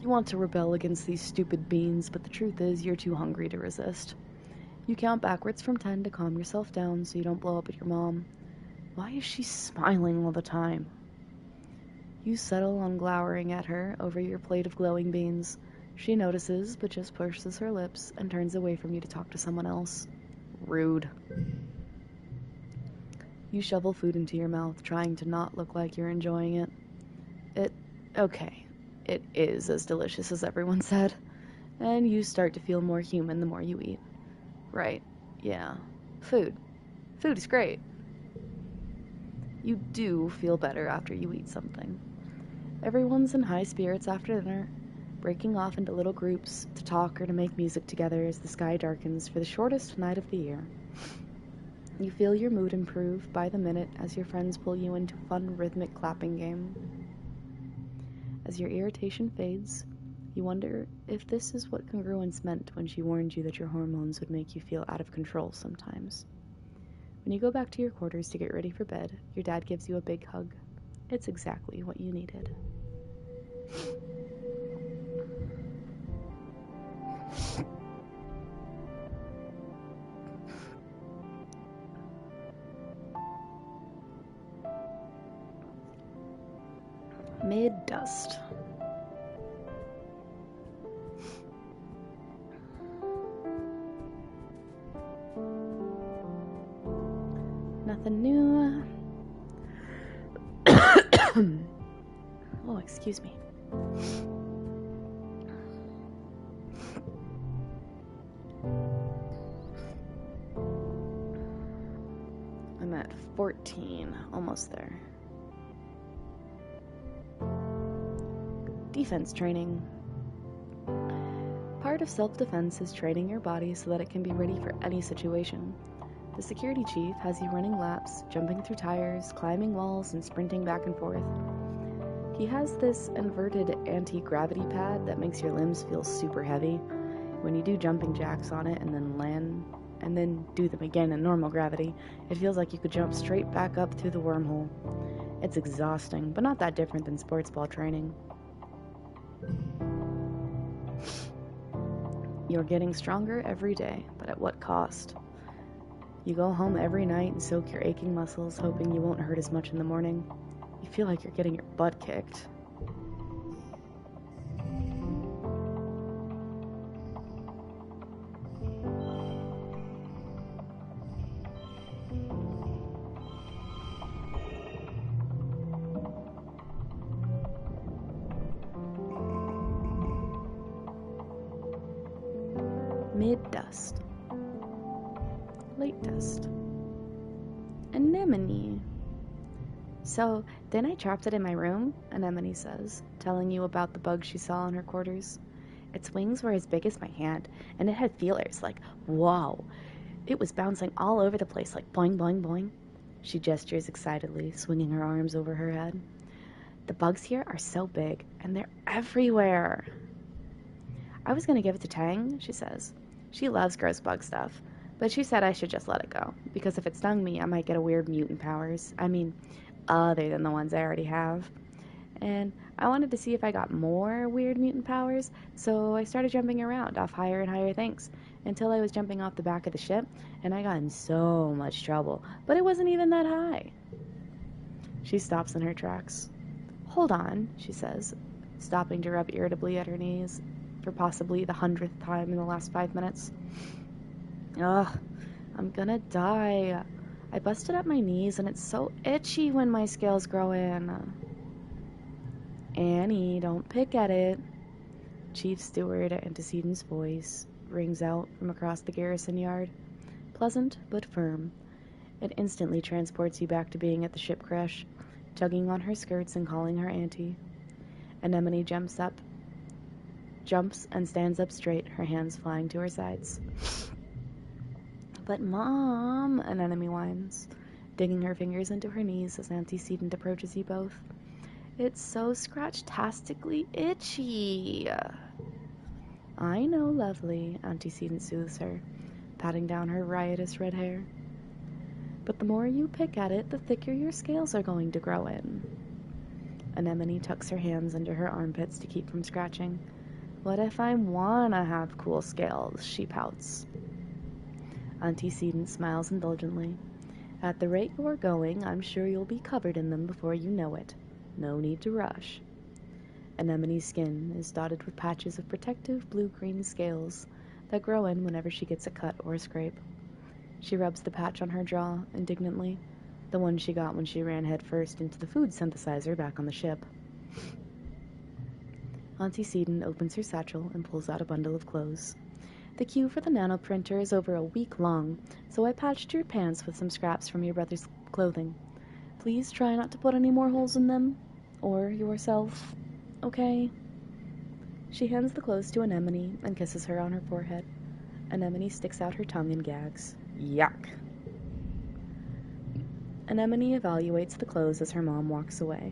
You want to rebel against these stupid beans, but the truth is you're too hungry to resist. You count backwards from 10 to calm yourself down so you don't blow up at your mom. Why is she smiling all the time? You settle on glowering at her over your plate of glowing beans. She notices, but just purses her lips and turns away from you to talk to someone else. Rude. You shovel food into your mouth, trying to not look like you're enjoying it. It is as delicious as everyone said. And you start to feel more human the more you eat. Right, yeah. Food. Food is great. You do feel better after you eat something. Everyone's in high spirits after dinner, breaking off into little groups to talk or to make music together as the sky darkens for the shortest night of the year. You feel your mood improve by the minute as your friends pull you into a fun rhythmic clapping game. As your irritation fades, you wonder if this is what congruence meant when she warned you that your hormones would make you feel out of control sometimes. When you go back to your quarters to get ready for bed, your dad gives you a big hug. It's exactly what you needed. Mid-dust. Nothing new. Oh, excuse me. I'm at 14, almost there. Defense training. Part of self-defense is training your body so that it can be ready for any situation. The security chief has you running laps, jumping through tires, climbing walls, and sprinting back and forth. He has this inverted anti-gravity pad that makes your limbs feel super heavy. When you do jumping jacks on it and then land, and then do them again in normal gravity, it feels like you could jump straight back up through the wormhole. It's exhausting, but not that different than sports ball training. You're getting stronger every day, but at what cost? You go home every night and soak your aching muscles, hoping you won't hurt as much in the morning. You feel like you're getting your butt kicked. Mid-dust. Late dust. Anemone. So, then I trapped it in my room, Anemone says, telling you about the bug she saw in her quarters. Its wings were as big as my hand, and it had feelers like, whoa. It was bouncing all over the place like boing, boing, boing. She gestures excitedly, swinging her arms over her head. The bugs here are so big, and they're everywhere. I was going to give it to Tang, she says. She loves gross bug stuff, but she said I should just let it go, because if it stung me, I might get a weird mutant powers. I mean, other than the ones I already have. And I wanted to see if I got more weird mutant powers, so I started jumping around off higher and higher things, until I was jumping off the back of the ship, and I got in so much trouble, but it wasn't even that high. She stops in her tracks. Hold on, she says, stopping to rub irritably at her knees for possibly the 100th time in the last 5 minutes. Ugh, I'm gonna die. I busted up my knees, and it's so itchy when my scales grow in. Annie, don't pick at it. Chief Steward Antecedent's voice rings out from across the garrison yard. Pleasant but firm. It instantly transports you back to being at the ship crash, tugging on her skirts and calling her auntie. Anemone jumps and stands up straight, her hands flying to her sides. But Mom, Anemone whines, digging her fingers into her knees as Antecedent approaches you both. It's so scratch-tastically itchy. I know, lovely, Antecedent soothes her, patting down her riotous red hair. But the more you pick at it, the thicker your scales are going to grow in. Anemone tucks her hands under her armpits to keep from scratching. What if I wanna have cool scales? She pouts. Antecedent smiles indulgently. At the rate you're going, I'm sure you'll be covered in them before you know it. No need to rush. Anemone's skin is dotted with patches of protective blue-green scales that grow in whenever she gets a cut or a scrape. She rubs the patch on her jaw indignantly, the one she got when she ran headfirst into the food synthesizer back on the ship. Antecedent opens her satchel and pulls out a bundle of clothes. The queue for the nanoprinter is over a week long, so I patched your pants with some scraps from your brother's clothing. Please try not to put any more holes in them. Or yourself. Okay? She hands the clothes to Anemone and kisses her on her forehead. Anemone sticks out her tongue and gags. Yuck. Anemone evaluates the clothes as her mom walks away.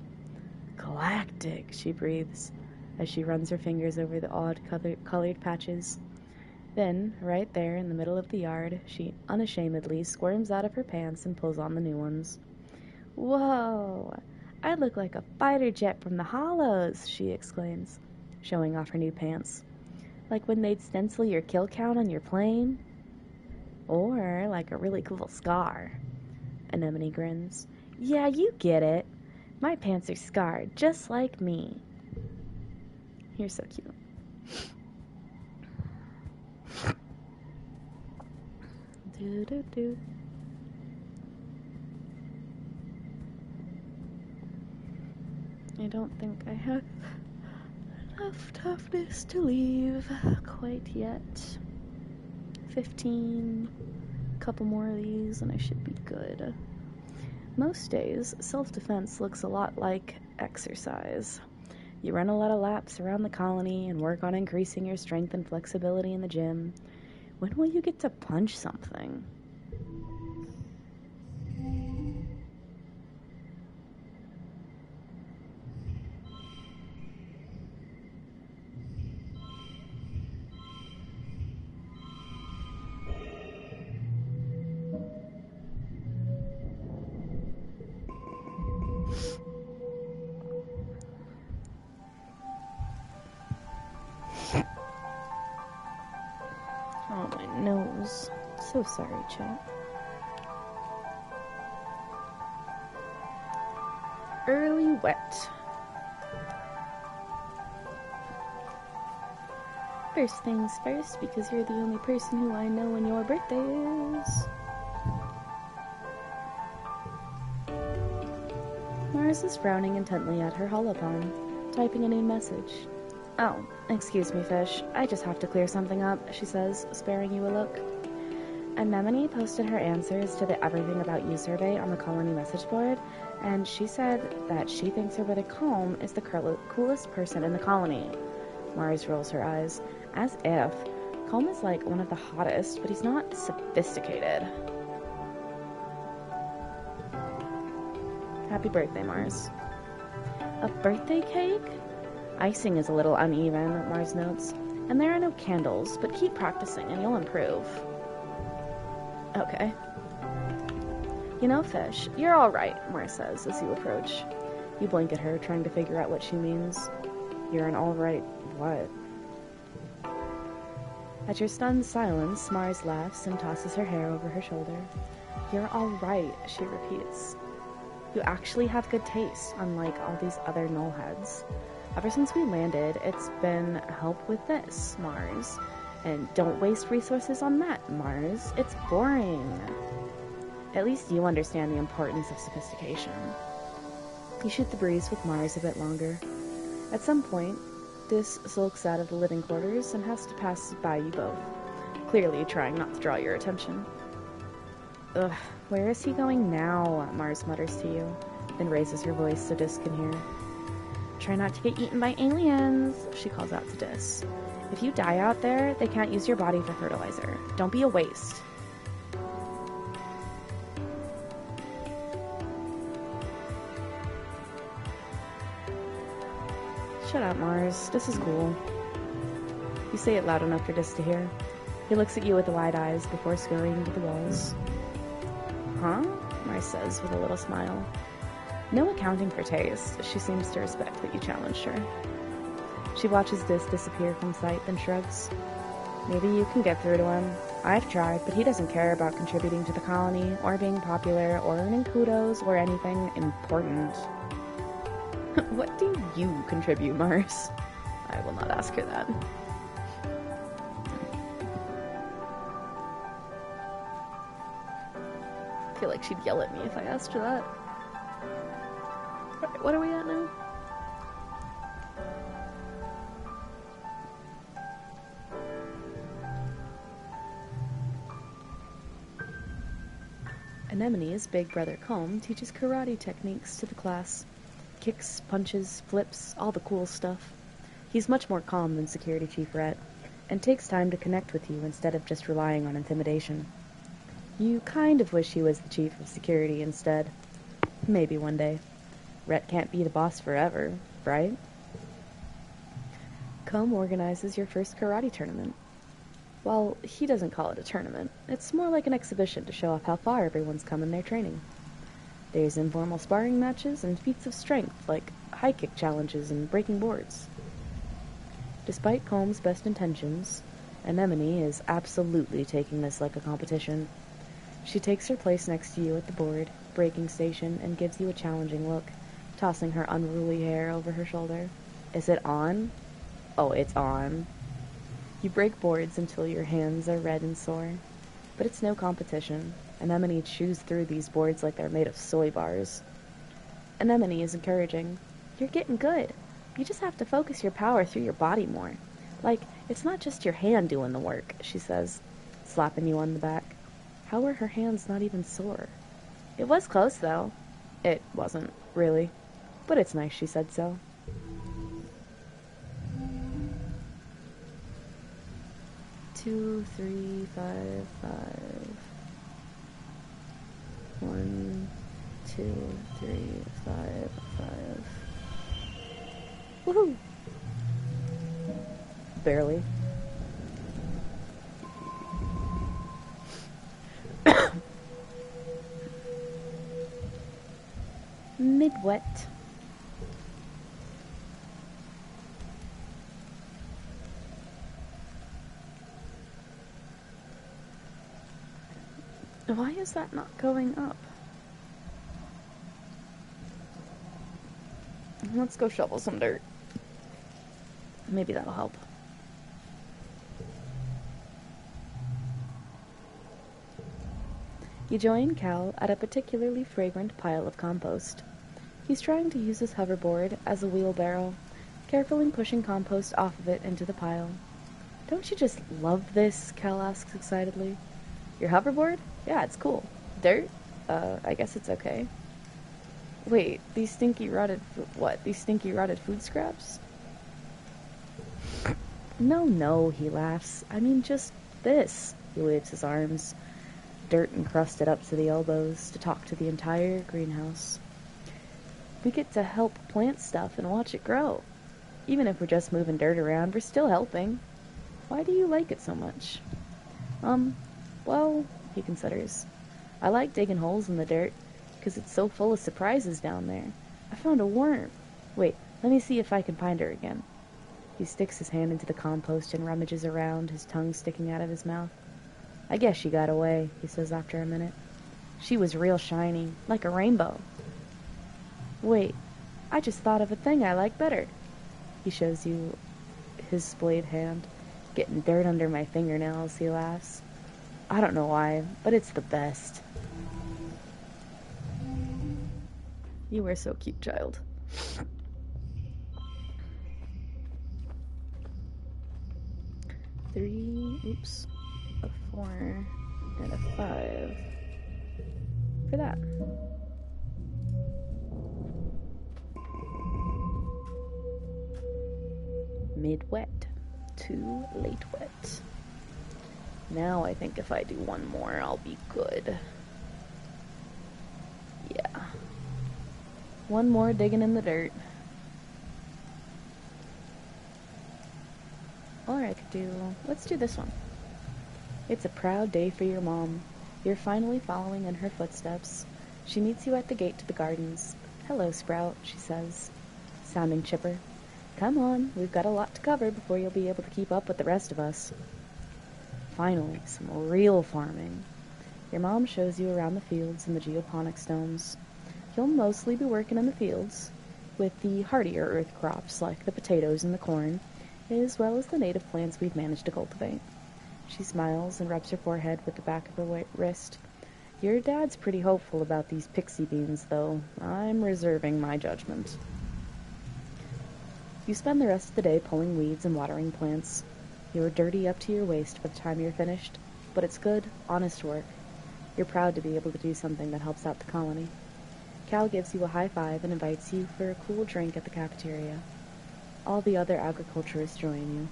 Galactic, she breathes, as she runs her fingers over the odd colored patches. Then, right there in the middle of the yard, she unashamedly squirms out of her pants and pulls on the new ones. Whoa! I look like a fighter jet from the Hollows, she exclaims, showing off her new pants. Like when they'd stencil your kill count on your plane? Or like a really cool scar. Anemone grins. Yeah, you get it. My pants are scarred, just like me. You're so cute. Do-do-do. I don't think I have enough toughness to leave quite yet. 15, couple more of these and I should be good. Most days, self-defense looks a lot like exercise. You run a lot of laps around the colony and work on increasing your strength and flexibility in the gym. When will you get to punch something? Oh, my nose. So sorry, chat. Early wet. First things first, because you're the only person who I know when your birthday is. Mars is frowning intently at her holopon, typing a new message. Oh, Excuse me, Fish. I just have to clear something up, she says, sparing you a look. Anemone posted her answers to the Everything About You survey on the colony message board, and she said that she thinks her brother Colm is the coolest person in the colony. Mars rolls her eyes, as if. Colm is like one of the hottest, but he's not sophisticated. Happy birthday, Mars. A birthday cake? Icing is a little uneven, Mars notes, and there are no candles, but keep practicing and you'll improve. Okay. You know, Fish, you're all right, Mars says as you approach. You blink at her, trying to figure out what she means. You're an all right what? At your stunned silence, Mars laughs and tosses her hair over her shoulder. You're all right, she repeats. You actually have good taste, unlike all these other nullheads. Ever since we landed, it's been help with this, Mars. And don't waste resources on that, Mars. It's boring. At least you understand the importance of sophistication. You shoot the breeze with Mars a bit longer. At some point, Dis sulks out of the living quarters and has to pass by you both, clearly trying not to draw your attention. Ugh, where is he going now? Mars mutters to you, then raises her voice so Dis can hear. Try not to get eaten by aliens, she calls out to Dis. If you die out there, they can't use your body for fertilizer. Don't be a waste. Shut up, Mars. This is cool. You say it loud enough for Dis to hear. He looks at you with wide eyes before scurrying to the walls. Huh? Mars says with a little smile. No accounting for taste. She seems to respect that you challenged her. She watches Dis disappear from sight, then shrugs. Maybe you can get through to him. I've tried, but he doesn't care about contributing to the colony, or being popular, or earning kudos, or anything important. What do you contribute, Mars? I will not ask her that. I feel like she'd yell at me if I asked her that. Alright, what are we at now? Anemone's big brother Colm teaches karate techniques to the class. Kicks, punches, flips, all the cool stuff. He's much more calm than Security Chief Rhett, and takes time to connect with you instead of just relying on intimidation. You kind of wish he was the chief of security instead. Maybe one day. Rhett can't be the boss forever, right? Colm organizes your first karate tournament. Well, he doesn't call it a tournament. It's more like an exhibition to show off how far everyone's come in their training. There's informal sparring matches and feats of strength, like high kick challenges and breaking boards. Despite Colm's best intentions, Anemone is absolutely taking this like a competition. She takes her place next to you at the board, breaking station, and gives you a challenging look, tossing her unruly hair over her shoulder. Is it on? Oh, it's on. You break boards until your hands are red and sore. But it's no competition. Anemone chews through these boards like they're made of soy bars. Anemone is encouraging. You're getting good. You just have to focus your power through your body more. Like, it's not just your hand doing the work, she says, slapping you on the back. How were her hands not even sore? It was close, though. It wasn't, really. But it's nice she said so. Two, three, 5, 5. 1, 2, 3, 5, 5. Woohoo! Barely. Mid-wet. Why is that not going up? Let's go shovel some dirt. Maybe that'll help. You join Cal at a particularly fragrant pile of compost. He's trying to use his hoverboard as a wheelbarrow, carefully pushing compost off of it into the pile. Don't you just love this? Cal asks excitedly. Your hoverboard? Yeah, it's cool. Dirt? I guess it's okay. Wait, these stinky rotted food scraps? No, he laughs. I mean, just this. He waves his arms, dirt encrusted up to the elbows, to talk to the entire greenhouse. We get to help plant stuff and watch it grow. Even if we're just moving dirt around, we're still helping. Why do you like it so much? Well, he considers. I like digging holes in the dirt, because it's so full of surprises down there. I found a worm. Wait, let me see if I can find her again. He sticks his hand into the compost and rummages around, his tongue sticking out of his mouth. I guess she got away, he says after a minute. She was real shiny, like a rainbow. Wait, I just thought of a thing I like better. He shows you his splayed hand. Getting dirt under my fingernails, he laughs. I don't know why, but it's the best. You are so cute, child. A 4, and a 5 for that. Mid-wet to late wet. Now I think if I do one more, I'll be good. Yeah. One more digging in the dirt. Or I could let's do this one. It's a proud day for your mom. You're finally following in her footsteps. She meets you at the gate to the gardens. Hello, Sprout, she says, sounding chipper. Come on, we've got a lot to cover before you'll be able to keep up with the rest of us. Finally, some real farming. Your mom shows you around the fields and the geoponics domes. You'll mostly be working in the fields, with the hardier earth crops like the potatoes and the corn, as well as the native plants we've managed to cultivate. She smiles and rubs her forehead with the back of her wrist. Your dad's pretty hopeful about these pixie beans, though. I'm reserving my judgment. You spend the rest of the day pulling weeds and watering plants. You're dirty up to your waist by the time you're finished, but it's good, honest work. You're proud to be able to do something that helps out the colony. Cal gives you a high five and invites you for a cool drink at the cafeteria. All the other agriculturists join you.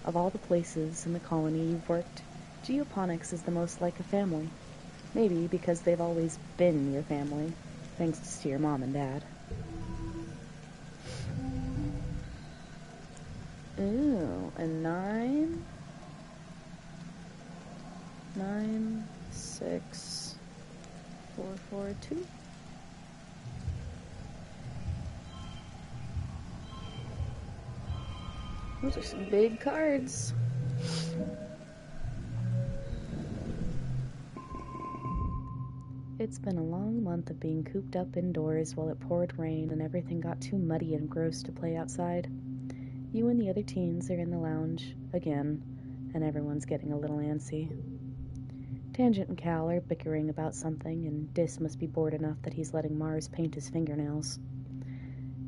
Of all the places in the colony you've worked, geoponics is the most like a family. Maybe because they've always been your family, thanks to your mom and dad. Ooh, a 9? 9, 6, 4, 4, 2. Those are some big cards. It's been a long month of being cooped up indoors while it poured rain and everything got too muddy and gross to play outside. You and the other teens are in the lounge, again, and everyone's getting a little antsy. Tangent and Cal are bickering about something, and Dis must be bored enough that he's letting Mars paint his fingernails.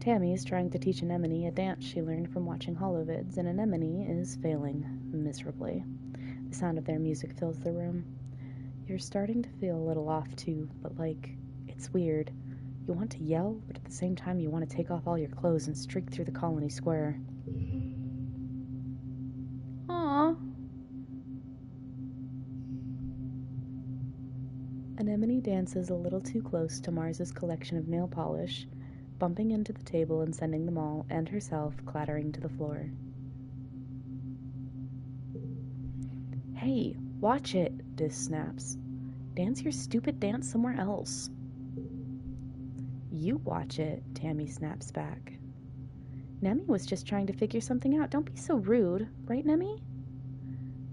Tammy is trying to teach Anemone a dance she learned from watching holovids, and Anemone is failing miserably. The sound of their music fills the room. You're starting to feel a little off, too, but, it's weird. You want to yell, but at the same time you want to take off all your clothes and streak through the colony square. Aww. Anemone dances a little too close to Mars's collection of nail polish, bumping into the table and sending them all, and herself, clattering to the floor. Hey, watch it, Dis snaps. Dance your stupid dance somewhere else. You watch it, Tammy snaps back. Nemi was just trying to figure something out. Don't be so rude, right, Nemi?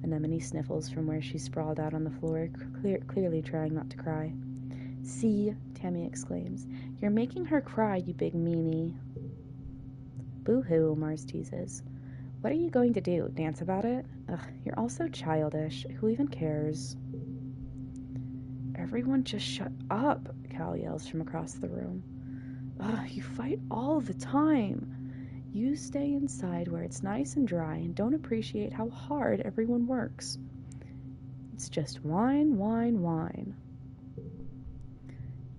Anemone sniffles from where she's sprawled out on the floor, clearly trying not to cry. See, Tammy exclaims. You're making her cry, you big meanie. Boo-hoo, Mars teases. What are you going to do, dance about it? Ugh, you're all so childish. Who even cares? Everyone just shut up, Cal yells from across the room. Ugh, you fight all the time. You stay inside where it's nice and dry and don't appreciate how hard everyone works. It's just whine, whine, whine.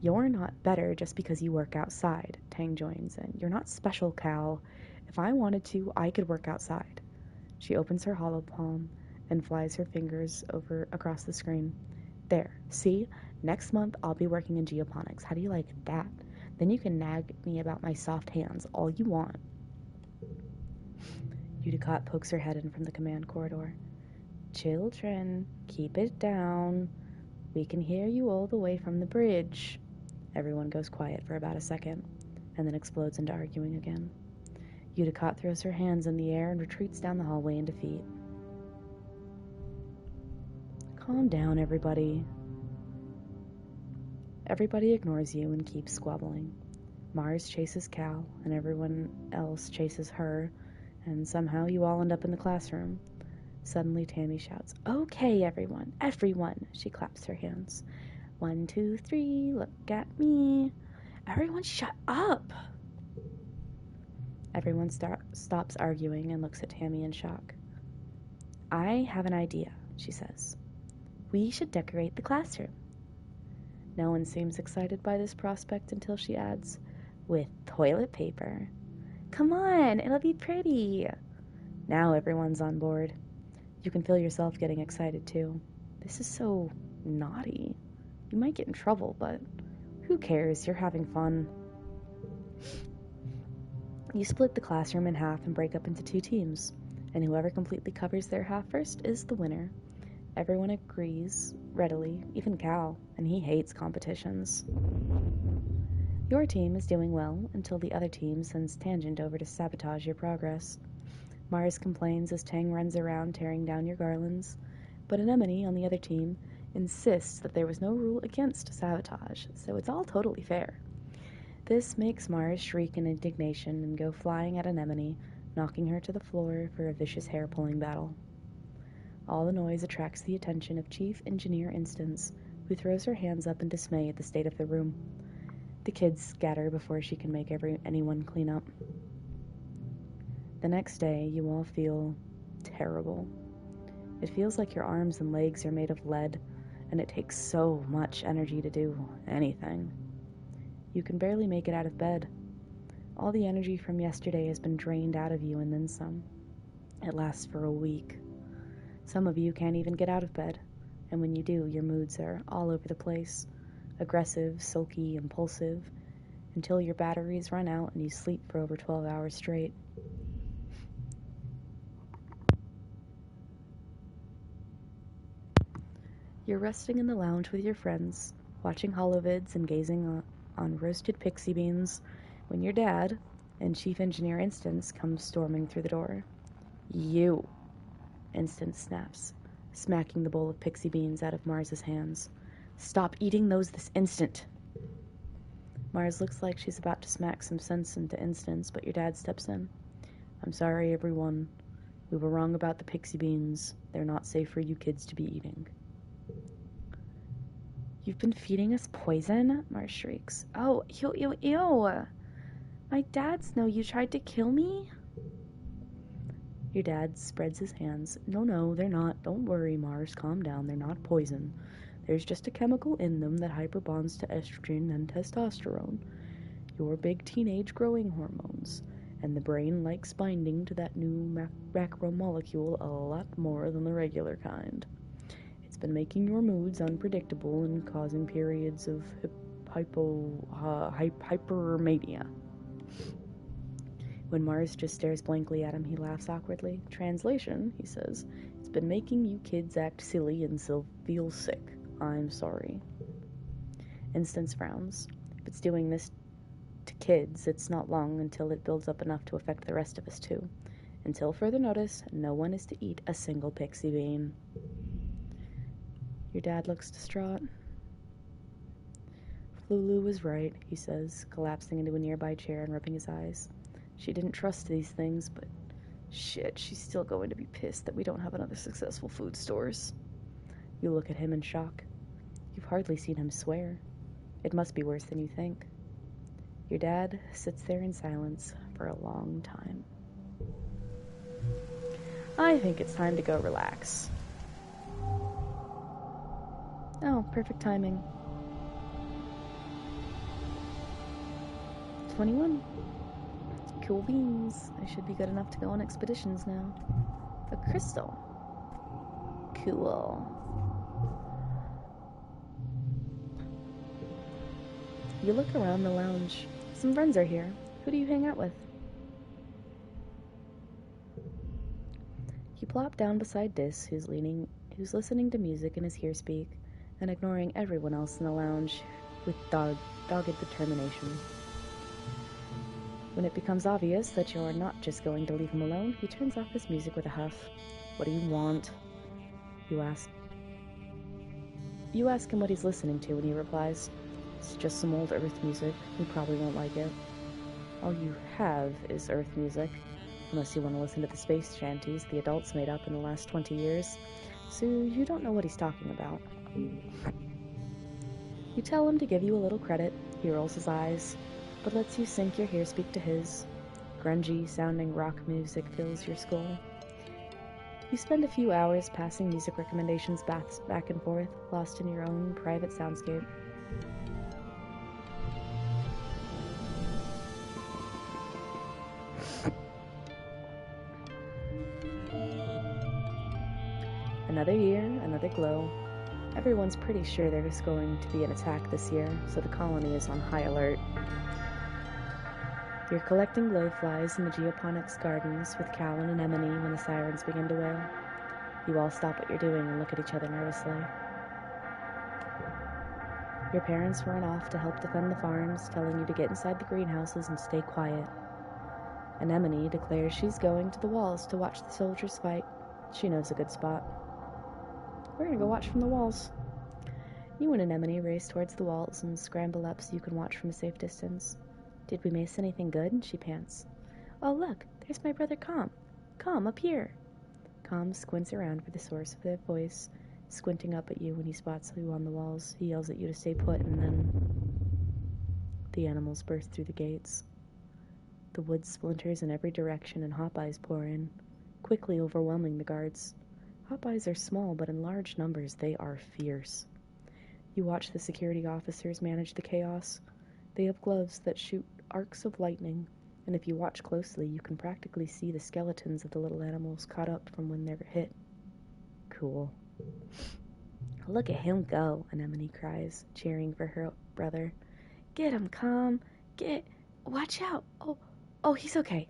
You're not better just because you work outside, Tang joins in. You're not special, Cal. If I wanted to, I could work outside. She opens her hollow palm and flies her fingers over across the screen. There, see? Next month I'll be working in geoponics. How do you like that? Then you can nag me about my soft hands all you want. Udicott pokes her head in from the command corridor. Children, keep it down. We can hear you all the way from the bridge. Everyone goes quiet for about a second, and then explodes into arguing again. Udicott throws her hands in the air and retreats down the hallway in defeat. Calm down, everybody. Everybody ignores you and keeps squabbling. Mars chases Cal, and everyone else chases her, and somehow you all end up in the classroom. Suddenly Tammy shouts, "Okay, everyone, everyone!" She claps her hands. 1, 2, 3, look at me. Everyone shut up! Everyone stops arguing and looks at Tammy in shock. I have an idea, she says. We should decorate the classroom. No one seems excited by this prospect until she adds, with toilet paper. Come on, it'll be pretty. Now everyone's on board. You can feel yourself getting excited too. This is so naughty. You might get in trouble, but who cares? You're having fun. You split the classroom in half and break up into 2 teams, and whoever completely covers their half first is the winner. Everyone agrees readily, even Cal, and he hates competitions. Your team is doing well until the other team sends Tangent over to sabotage your progress. Mars complains as Tang runs around tearing down your garlands, but Anemone on the other team insists that there was no rule against sabotage, so it's all totally fair. This makes Mars shriek in indignation and go flying at Anemone, knocking her to the floor for a vicious hair-pulling battle. All the noise attracts the attention of Chief Engineer Instance, who throws her hands up in dismay at the state of the room. The kids scatter before she can make anyone clean up. The next day, you all feel terrible. It feels like your arms and legs are made of lead, and it takes so much energy to do anything. You can barely make it out of bed. All the energy from yesterday has been drained out of you and then some. It lasts for a week. Some of you can't even get out of bed, and when you do, your moods are all over the place. Aggressive, sulky, impulsive, until your batteries run out and you sleep for over 12 hours straight. You're resting in the lounge with your friends, watching holovids and gazing on roasted pixie beans, when your dad and Chief Engineer Instance comes storming through the door. You, Instance snaps, smacking the bowl of pixie beans out of Mars's hands. Stop eating those this instant! Mars looks like she's about to smack some sense into Instance, but your dad steps in. I'm sorry, everyone. We were wrong about the pixie beans. They're not safe for you kids to be eating. You've been feeding us poison? Mars shrieks. Oh, ew, ew, ew! My dads know you tried to kill me? Your dad spreads his hands. No, they're not. Don't worry, Mars. Calm down. They're not poison. There's just a chemical in them that hyperbonds to estrogen and testosterone, your big teenage growing hormones, and the brain likes binding to that new macromolecule a lot more than the regular kind. It's been making your moods unpredictable and causing periods of hypermania. When Mars just stares blankly at him, he laughs awkwardly. Translation, he says, it's been making you kids act silly and feel sick. I'm sorry. Instance frowns. If it's doing this to kids, it's not long until it builds up enough to affect the rest of us too. Until further notice, no one is to eat a single pixie bean. Your dad looks distraught. Lulu was right, he says, collapsing into a nearby chair and rubbing his eyes. She didn't trust these things, but shit, she's still going to be pissed that we don't have another successful food stores. You look at him in shock. You've hardly seen him swear. It must be worse than you think. Your dad sits there in silence for a long time. I think it's time to go relax. Oh, perfect timing. 21. Cool beans. I should be good enough to go on expeditions now. A crystal. Cool. You look around the lounge. Some friends are here. Who do you hang out with? You plop down beside Dis, who's listening to music in his hear speak and ignoring everyone else in the lounge with dogged determination. When it becomes obvious that you're not just going to leave him alone, he turns off his music with a huff. What do you want? You ask him what he's listening to, and he replies, it's just some old Earth music. You probably won't like it. All you have is Earth music, unless you want to listen to the space shanties the adults made up in the last 20 years. So you don't know what he's talking about. You tell him to give you a little credit. He rolls his eyes, but lets you sync your hear speak to his. Grungy sounding rock music fills your skull. You spend a few hours passing music recommendations back and forth, lost in your own private soundscape. Another year, another glow. Everyone's pretty sure there's going to be an attack this year, so the colony is on high alert. You're collecting glowflies in the geoponics gardens with Cal and Anemone when the sirens begin to wail. You all stop what you're doing and look at each other nervously. Your parents run off to help defend the farms, telling you to get inside the greenhouses and stay quiet. Anemone declares she's going to the walls to watch the soldiers fight. She knows a good spot. We're gonna go watch from the walls. You and Anemone race towards the walls and scramble up so you can watch from a safe distance. Did we miss anything good? She pants. Oh look, there's my brother Com. Com, up here. Com squints around for the source of their voice, squinting up at you when he spots you on the walls. He yells at you to stay put, and then the animals burst through the gates. The wood splinters in every direction and hop eyes pour in, quickly overwhelming the guards. Hop eyes are small, but in large numbers they are fierce. You watch the security officers manage the chaos. They have gloves that shoot arcs of lightning, and if you watch closely, you can practically see the skeletons of the little animals caught up from when they were hit. Cool. Look at him go, Anemone cries, cheering for her brother. Get him, Com. Watch out. Oh, he's okay.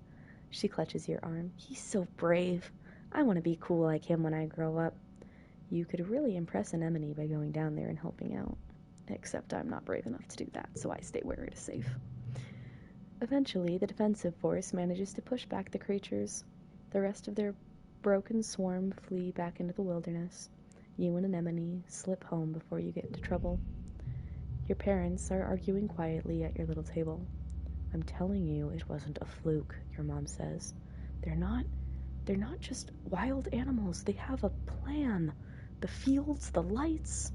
She clutches your arm. He's so brave. I want to be cool like him when I grow up. You could really impress Anemone by going down there and helping out. Except I'm not brave enough to do that, so I stay where it is safe. Eventually, the defensive force manages to push back the creatures. The rest of their broken swarm flee back into the wilderness. You and Anemone slip home before you get into trouble. Your parents are arguing quietly at your little table. I'm telling you, it wasn't a fluke, your mom says. They're not just wild animals. They have a plan. The fields, the lights.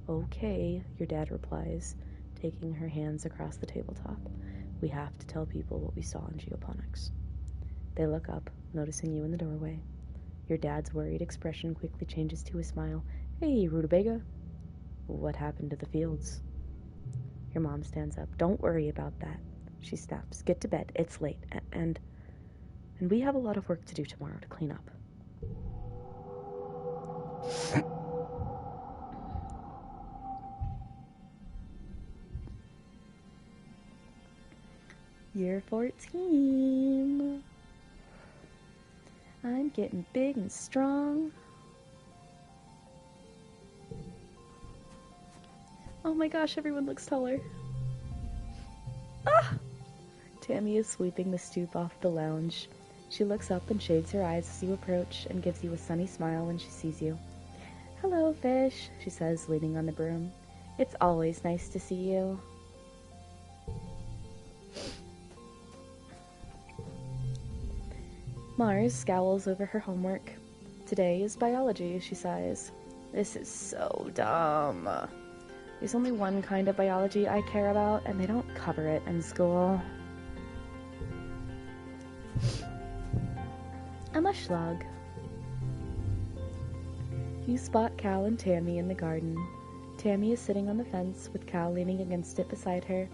Okay, your dad replies, taking her hands across the tabletop. We have to tell people what we saw in geoponics. They look up, noticing you in the doorway. Your dad's worried expression quickly changes to a smile. Hey, Rutabaga. What happened to the fields? Your mom stands up. Don't worry about that. She snaps. Get to bed. It's late. And we have a lot of work to do tomorrow to clean up. Year 14. I'm getting big and strong. Oh my gosh, everyone looks taller. Ah! Tammy is sweeping the stoop off the lounge. She looks up and shades her eyes as you approach and gives you a sunny smile when she sees you. Hello, fish, she says, leaning on the broom. It's always nice to see you. Mars scowls over her homework. Today is biology, she sighs. This is so dumb. There's only one kind of biology I care about, and they don't cover it in school. I'm a schlug. You spot Cal and Tammy in the garden. Tammy is sitting on the fence with Cal leaning against it beside her.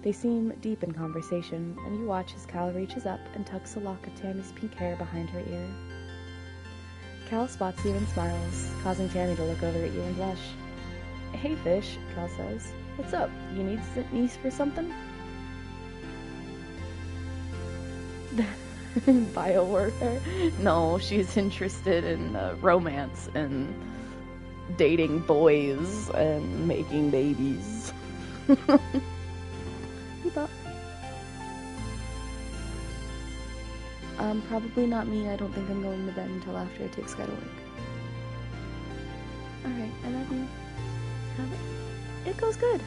They seem deep in conversation, and you watch as Cal reaches up and tucks a lock of Tammy's pink hair behind her ear. Cal spots you and smiles, causing Tammy to look over at you and blush. Hey, Fish, Cal says. What's up? You need niece for something? Biowarfare? No, she's interested in romance and dating boys and making babies. Keep up. Probably not me. I don't think I'm going to bed until after I take Sky to work. Alright, I love you. It goes good.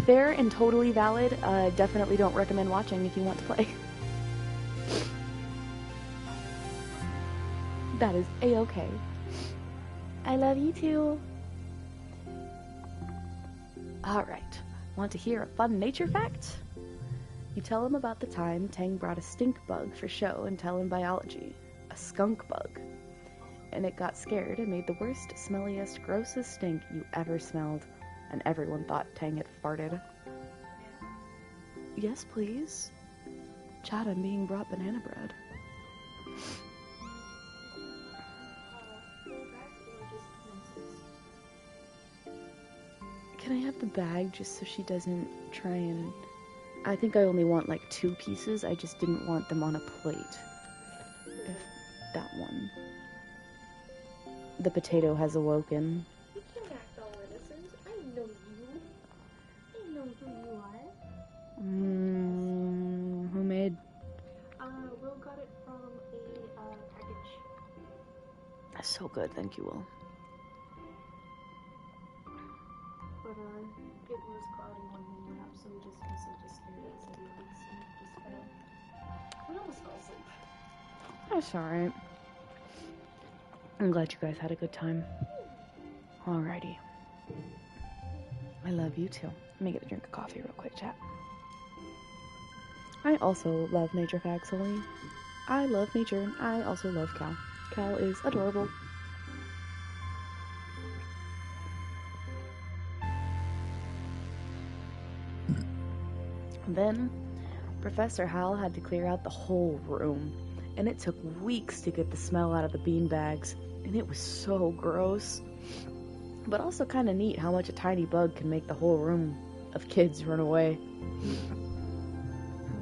Fair and totally valid. Definitely don't recommend watching if you want to play. That is a-okay. I love you too. Alright. Want to hear a fun nature fact? You tell him about the time Tang brought a stink bug for show and tell him biology. A skunk bug. And it got scared and made the worst, smelliest, grossest stink you ever smelled. And everyone thought Tang had farted. Yes, please. Chad, I'm being brought banana bread. Can I have the bag just so she doesn't try and... I think I only want like 2 pieces. I just didn't want them on a plate. If that one. The potato has awoken. You can't act all innocent. I know you. I know who you are. Who made? Will got it from a package. That's so good, thank you, Will. But it was cloudy when we went up, so we just scared us and just fell. We almost fell asleep. That's alright. I'm glad you guys had a good time. Alrighty. I love you too. Let me get a drink of coffee real quick, chat. I also love nature facts, Holly. I love nature, and I also love Cal. Cal is adorable. Then, Professor Hal had to clear out the whole room, and it took weeks to get the smell out of the beanbags, and it was so gross. But also kind of neat how much a tiny bug can make the whole room of kids run away.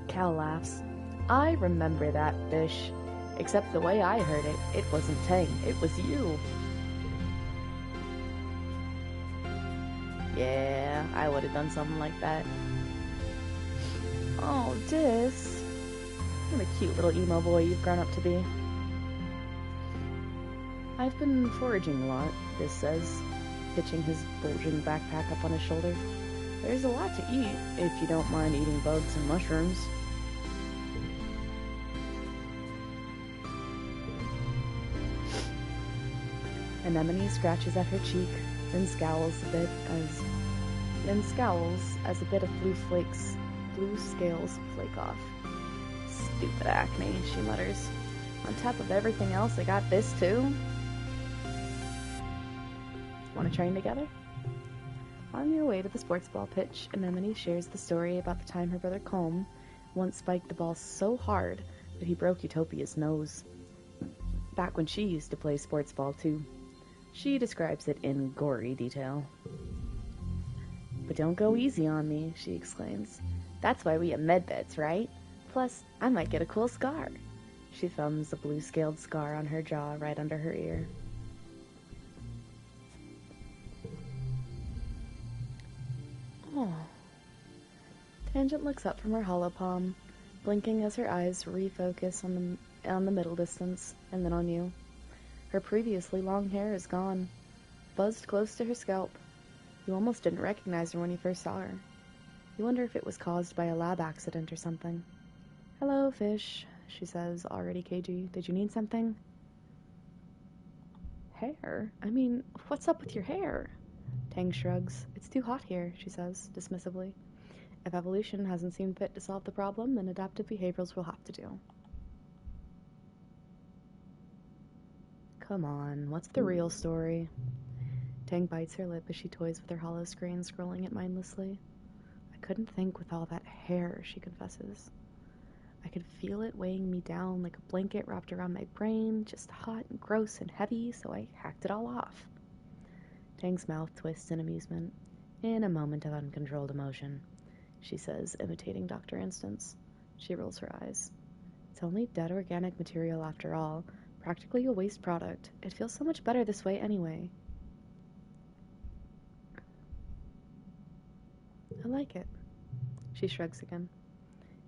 Cal laughs. I remember that, Fish. Except the way I heard it, it wasn't Tang, it was you. Yeah, I would have done something like that. Oh, Dis. What a cute little emo boy you've grown up to be. I've been foraging a lot, Dis says, pitching his bulging backpack up on his shoulder. There's a lot to eat, if you don't mind eating bugs and mushrooms. Anemone scratches at her cheek, then scowls as a bit of blue scales flake off. Stupid acne, she mutters. On top of everything else, I got this too. Want to train together? On your way to the sports ball pitch, Anemone shares the story about the time her brother Colm once spiked the ball so hard that he broke Utopia's nose. Back when she used to play sports ball too. She describes it in gory detail. But don't go easy on me, she exclaims. That's why we have medbeds, right? Plus, I might get a cool scar. She thumbs a blue-scaled scar on her jaw right under her ear. Oh. Tangent looks up from her hollow palm, blinking as her eyes refocus on the middle distance, and then on you. Her previously long hair is gone, buzzed close to her scalp. You almost didn't recognize her when you first saw her. You wonder if it was caused by a lab accident or something. Hello, Fish, she says, already cagey. Did you need something? Hair? I mean, what's up with your hair? Tang shrugs. It's too hot here, she says, dismissively. If evolution hasn't seen fit to solve the problem, then adaptive behaviors will have to do. Come on, what's the real story? Tang bites her lip as she toys with her hollow screen, scrolling it mindlessly. I couldn't think with all that hair, she confesses. I could feel it weighing me down like a blanket wrapped around my brain, just hot and gross and heavy, so I hacked it all off. Tang's mouth twists in amusement. In a moment of uncontrolled emotion, she says, imitating Dr. Instance. She rolls her eyes. It's only dead organic material after all, practically a waste product. It feels so much better this way anyway. I like it. She shrugs again.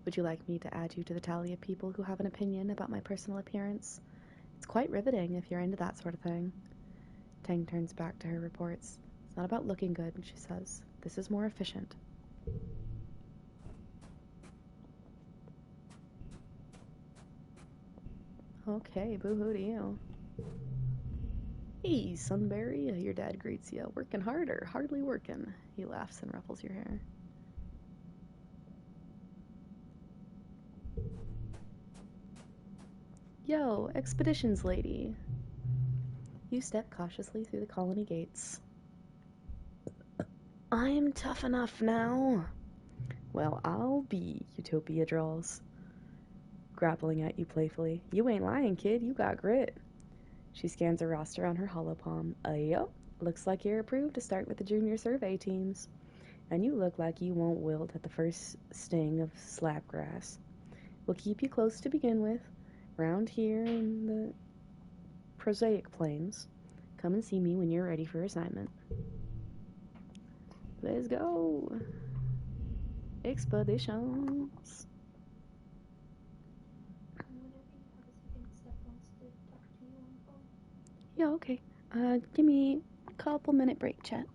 Would you like me to add you to the tally of people who have an opinion about my personal appearance? It's quite riveting if you're into that sort of thing. Tang turns back to her reports. It's not about looking good, she says. This is more efficient. Okay, boo-hoo to you. Hey, Sunberry, your dad greets you. Working harder, hardly working. He laughs and ruffles your hair. Yo, expeditions lady. You step cautiously through the colony gates. I'm tough enough now. Well, I'll be, Utopia drawls, grappling at you playfully. You ain't lying, kid. You got grit. She scans a roster on her holopalm. Yup. Looks like you're approved to start with the junior survey teams. And you look like you won't wilt at the first sting of slapgrass. We'll keep you close to begin with, round here in the prosaic plains. Come and see me when you're ready for assignment. Let's go. Expeditions. Whenever you have a second, Steph wants to talk to you on the phone. Yeah, okay. Give me a couple minute break, chat.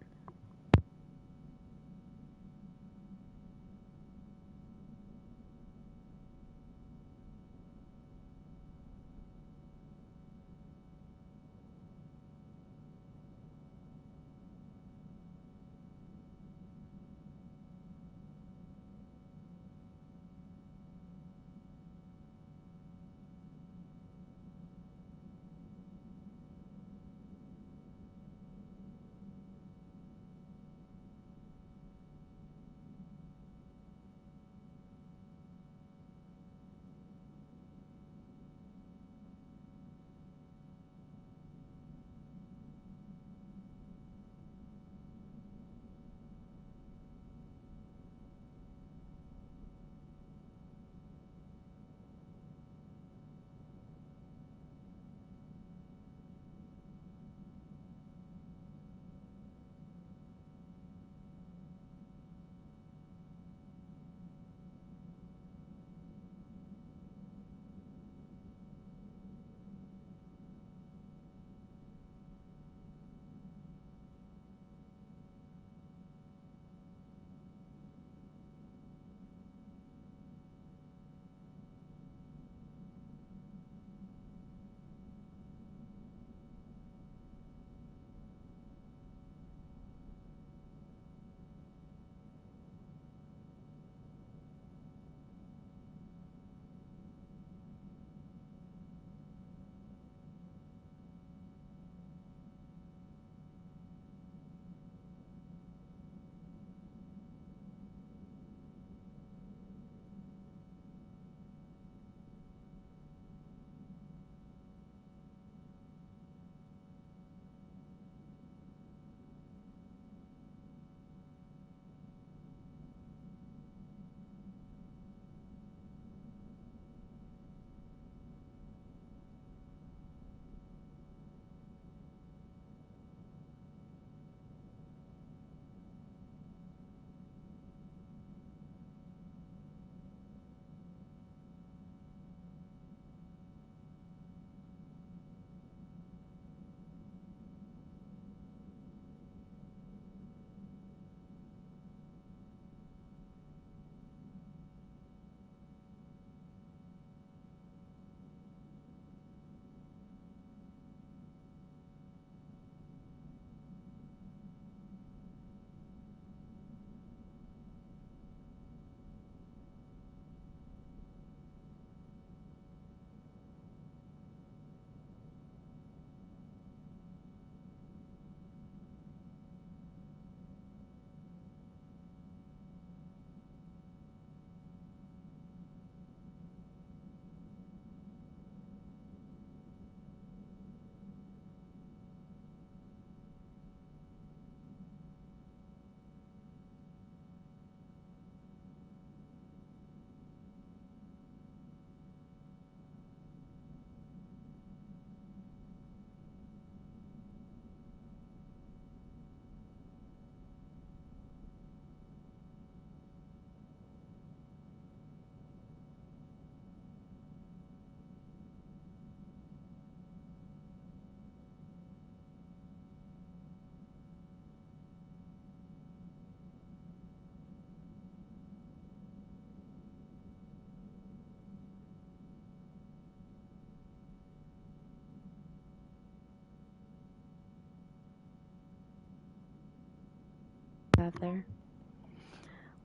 arrive there.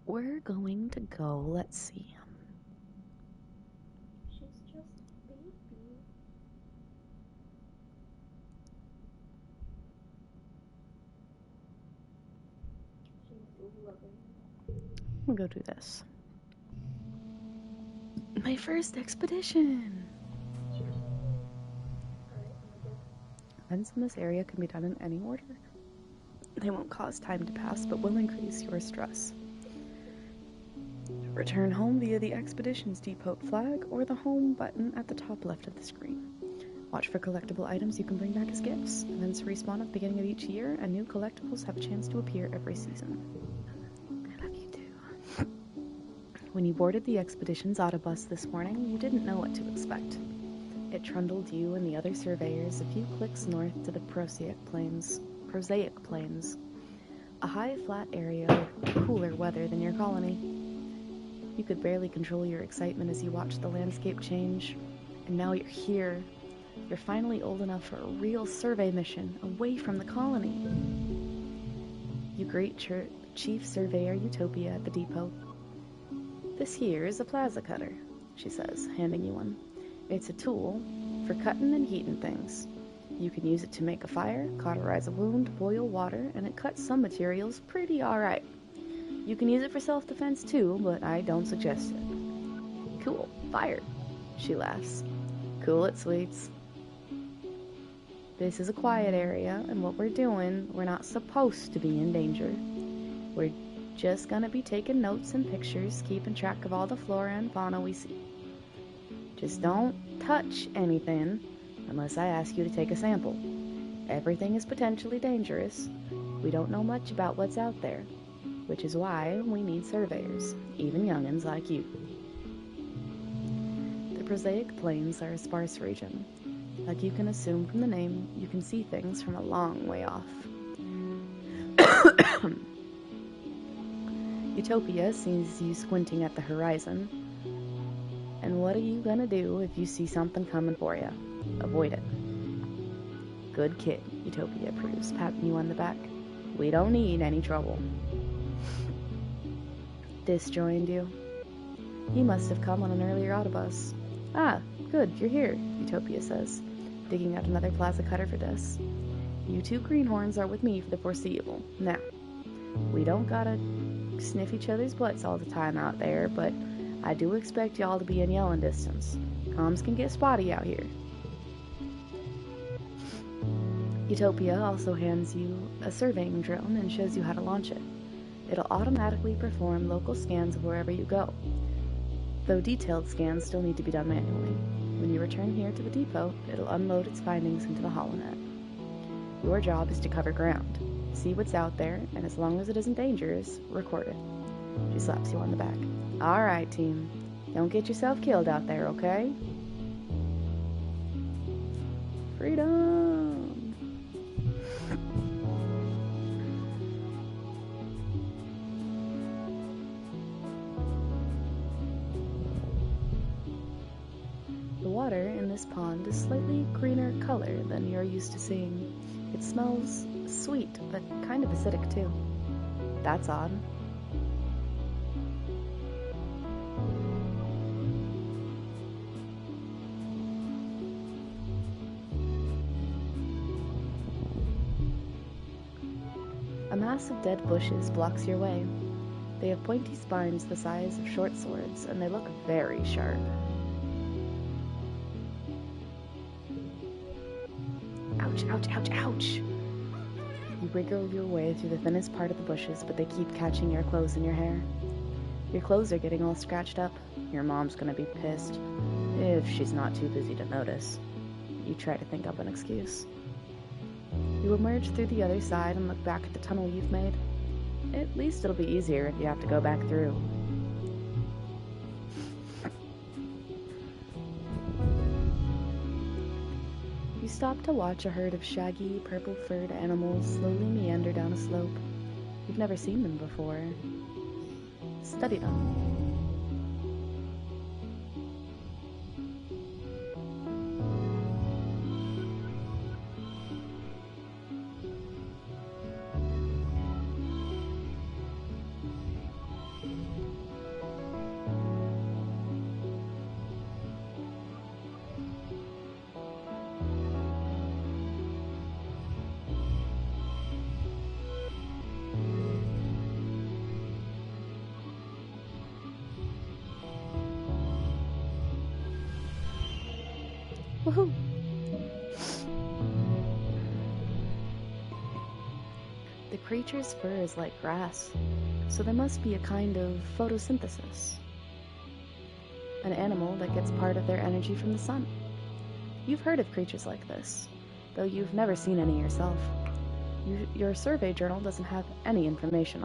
We're going to go, let's see. She's just a baby. She's loving. We'll go do this. My first expedition! Events in this area can be done in any order. They won't cause time to pass, but will increase your stress. Return home via the Expeditions Depot flag or the home button at the top left of the screen. Watch for collectible items you can bring back as gifts. Events respawn at the beginning of each year, and new collectibles have a chance to appear every season. I love you too. When you boarded the Expeditions Autobus this morning, you didn't know what to expect. It trundled you and the other surveyors a few clicks north to the Prosaic Plains, a high, flat area with cooler weather than your colony. You could barely control your excitement as you watched the landscape change, and now you're here. You're finally old enough for a real survey mission, away from the colony. You greet Chief Surveyor Utopia at the depot. This here is a plaza cutter, she says, handing you one. It's a tool for cutting and heating things. You can use it to make a fire, cauterize a wound, boil water, and it cuts some materials pretty alright. You can use it for self-defense too, but I don't suggest it. Cool, fire, she laughs. Cool it, sweets. This is a quiet area, and what we're doing, we're not supposed to be in danger. We're just gonna be taking notes and pictures, keeping track of all the flora and fauna we see. Just don't touch anything unless I ask you to take a sample. Everything is potentially dangerous. We don't know much about what's out there, which is why we need surveyors, even young'uns like you. The Prosaic Plains are a sparse region. Like you can assume from the name, you can see things from a long way off. Utopia sees you squinting at the horizon. And what are you gonna do if you see something coming for you? Avoid it. Good kid, Utopia approves, patting you on the back. We don't need any trouble. Dis joined you. He must have come on an earlier autobus. Ah, good, you're here, Utopia says, digging out another plaza cutter for Dis. You two greenhorns are with me for the foreseeable. Now, we don't gotta sniff each other's butts all the time out there, but I do expect y'all to be in yelling distance. Comms can get spotty out here. Utopia also hands you a surveying drone and shows you how to launch it. It'll automatically perform local scans of wherever you go, though detailed scans still need to be done manually. When you return here to the depot, it'll unload its findings into the holonet. Your job is to cover ground, see what's out there, and as long as it isn't dangerous, record it. She slaps you on the back. Alright, team. Don't get yourself killed out there, okay? Freedom! The water in this pond is slightly greener color than you're used to seeing. It smells sweet, but kind of acidic too. That's odd. A mass of dead bushes blocks your way. They have pointy spines the size of short swords, and they look very sharp. Ouch, ouch, ouch, ouch! You wriggle your way through the thinnest part of the bushes, but they keep catching your clothes and your hair. Your clothes are getting all scratched up. Your mom's gonna be pissed, if she's not too busy to notice. You try to think up an excuse. You emerge through the other side and look back at the tunnel you've made. At least it'll be easier if you have to go back through. You stop to watch a herd of shaggy, purple-furred animals slowly meander down a slope. You've never seen them before. Study them. Woohoo! The creature's fur is like grass, so there must be a kind of photosynthesis. An animal that gets part of their energy from the sun. You've heard of creatures like this, though you've never seen any yourself. Your survey journal doesn't have any information on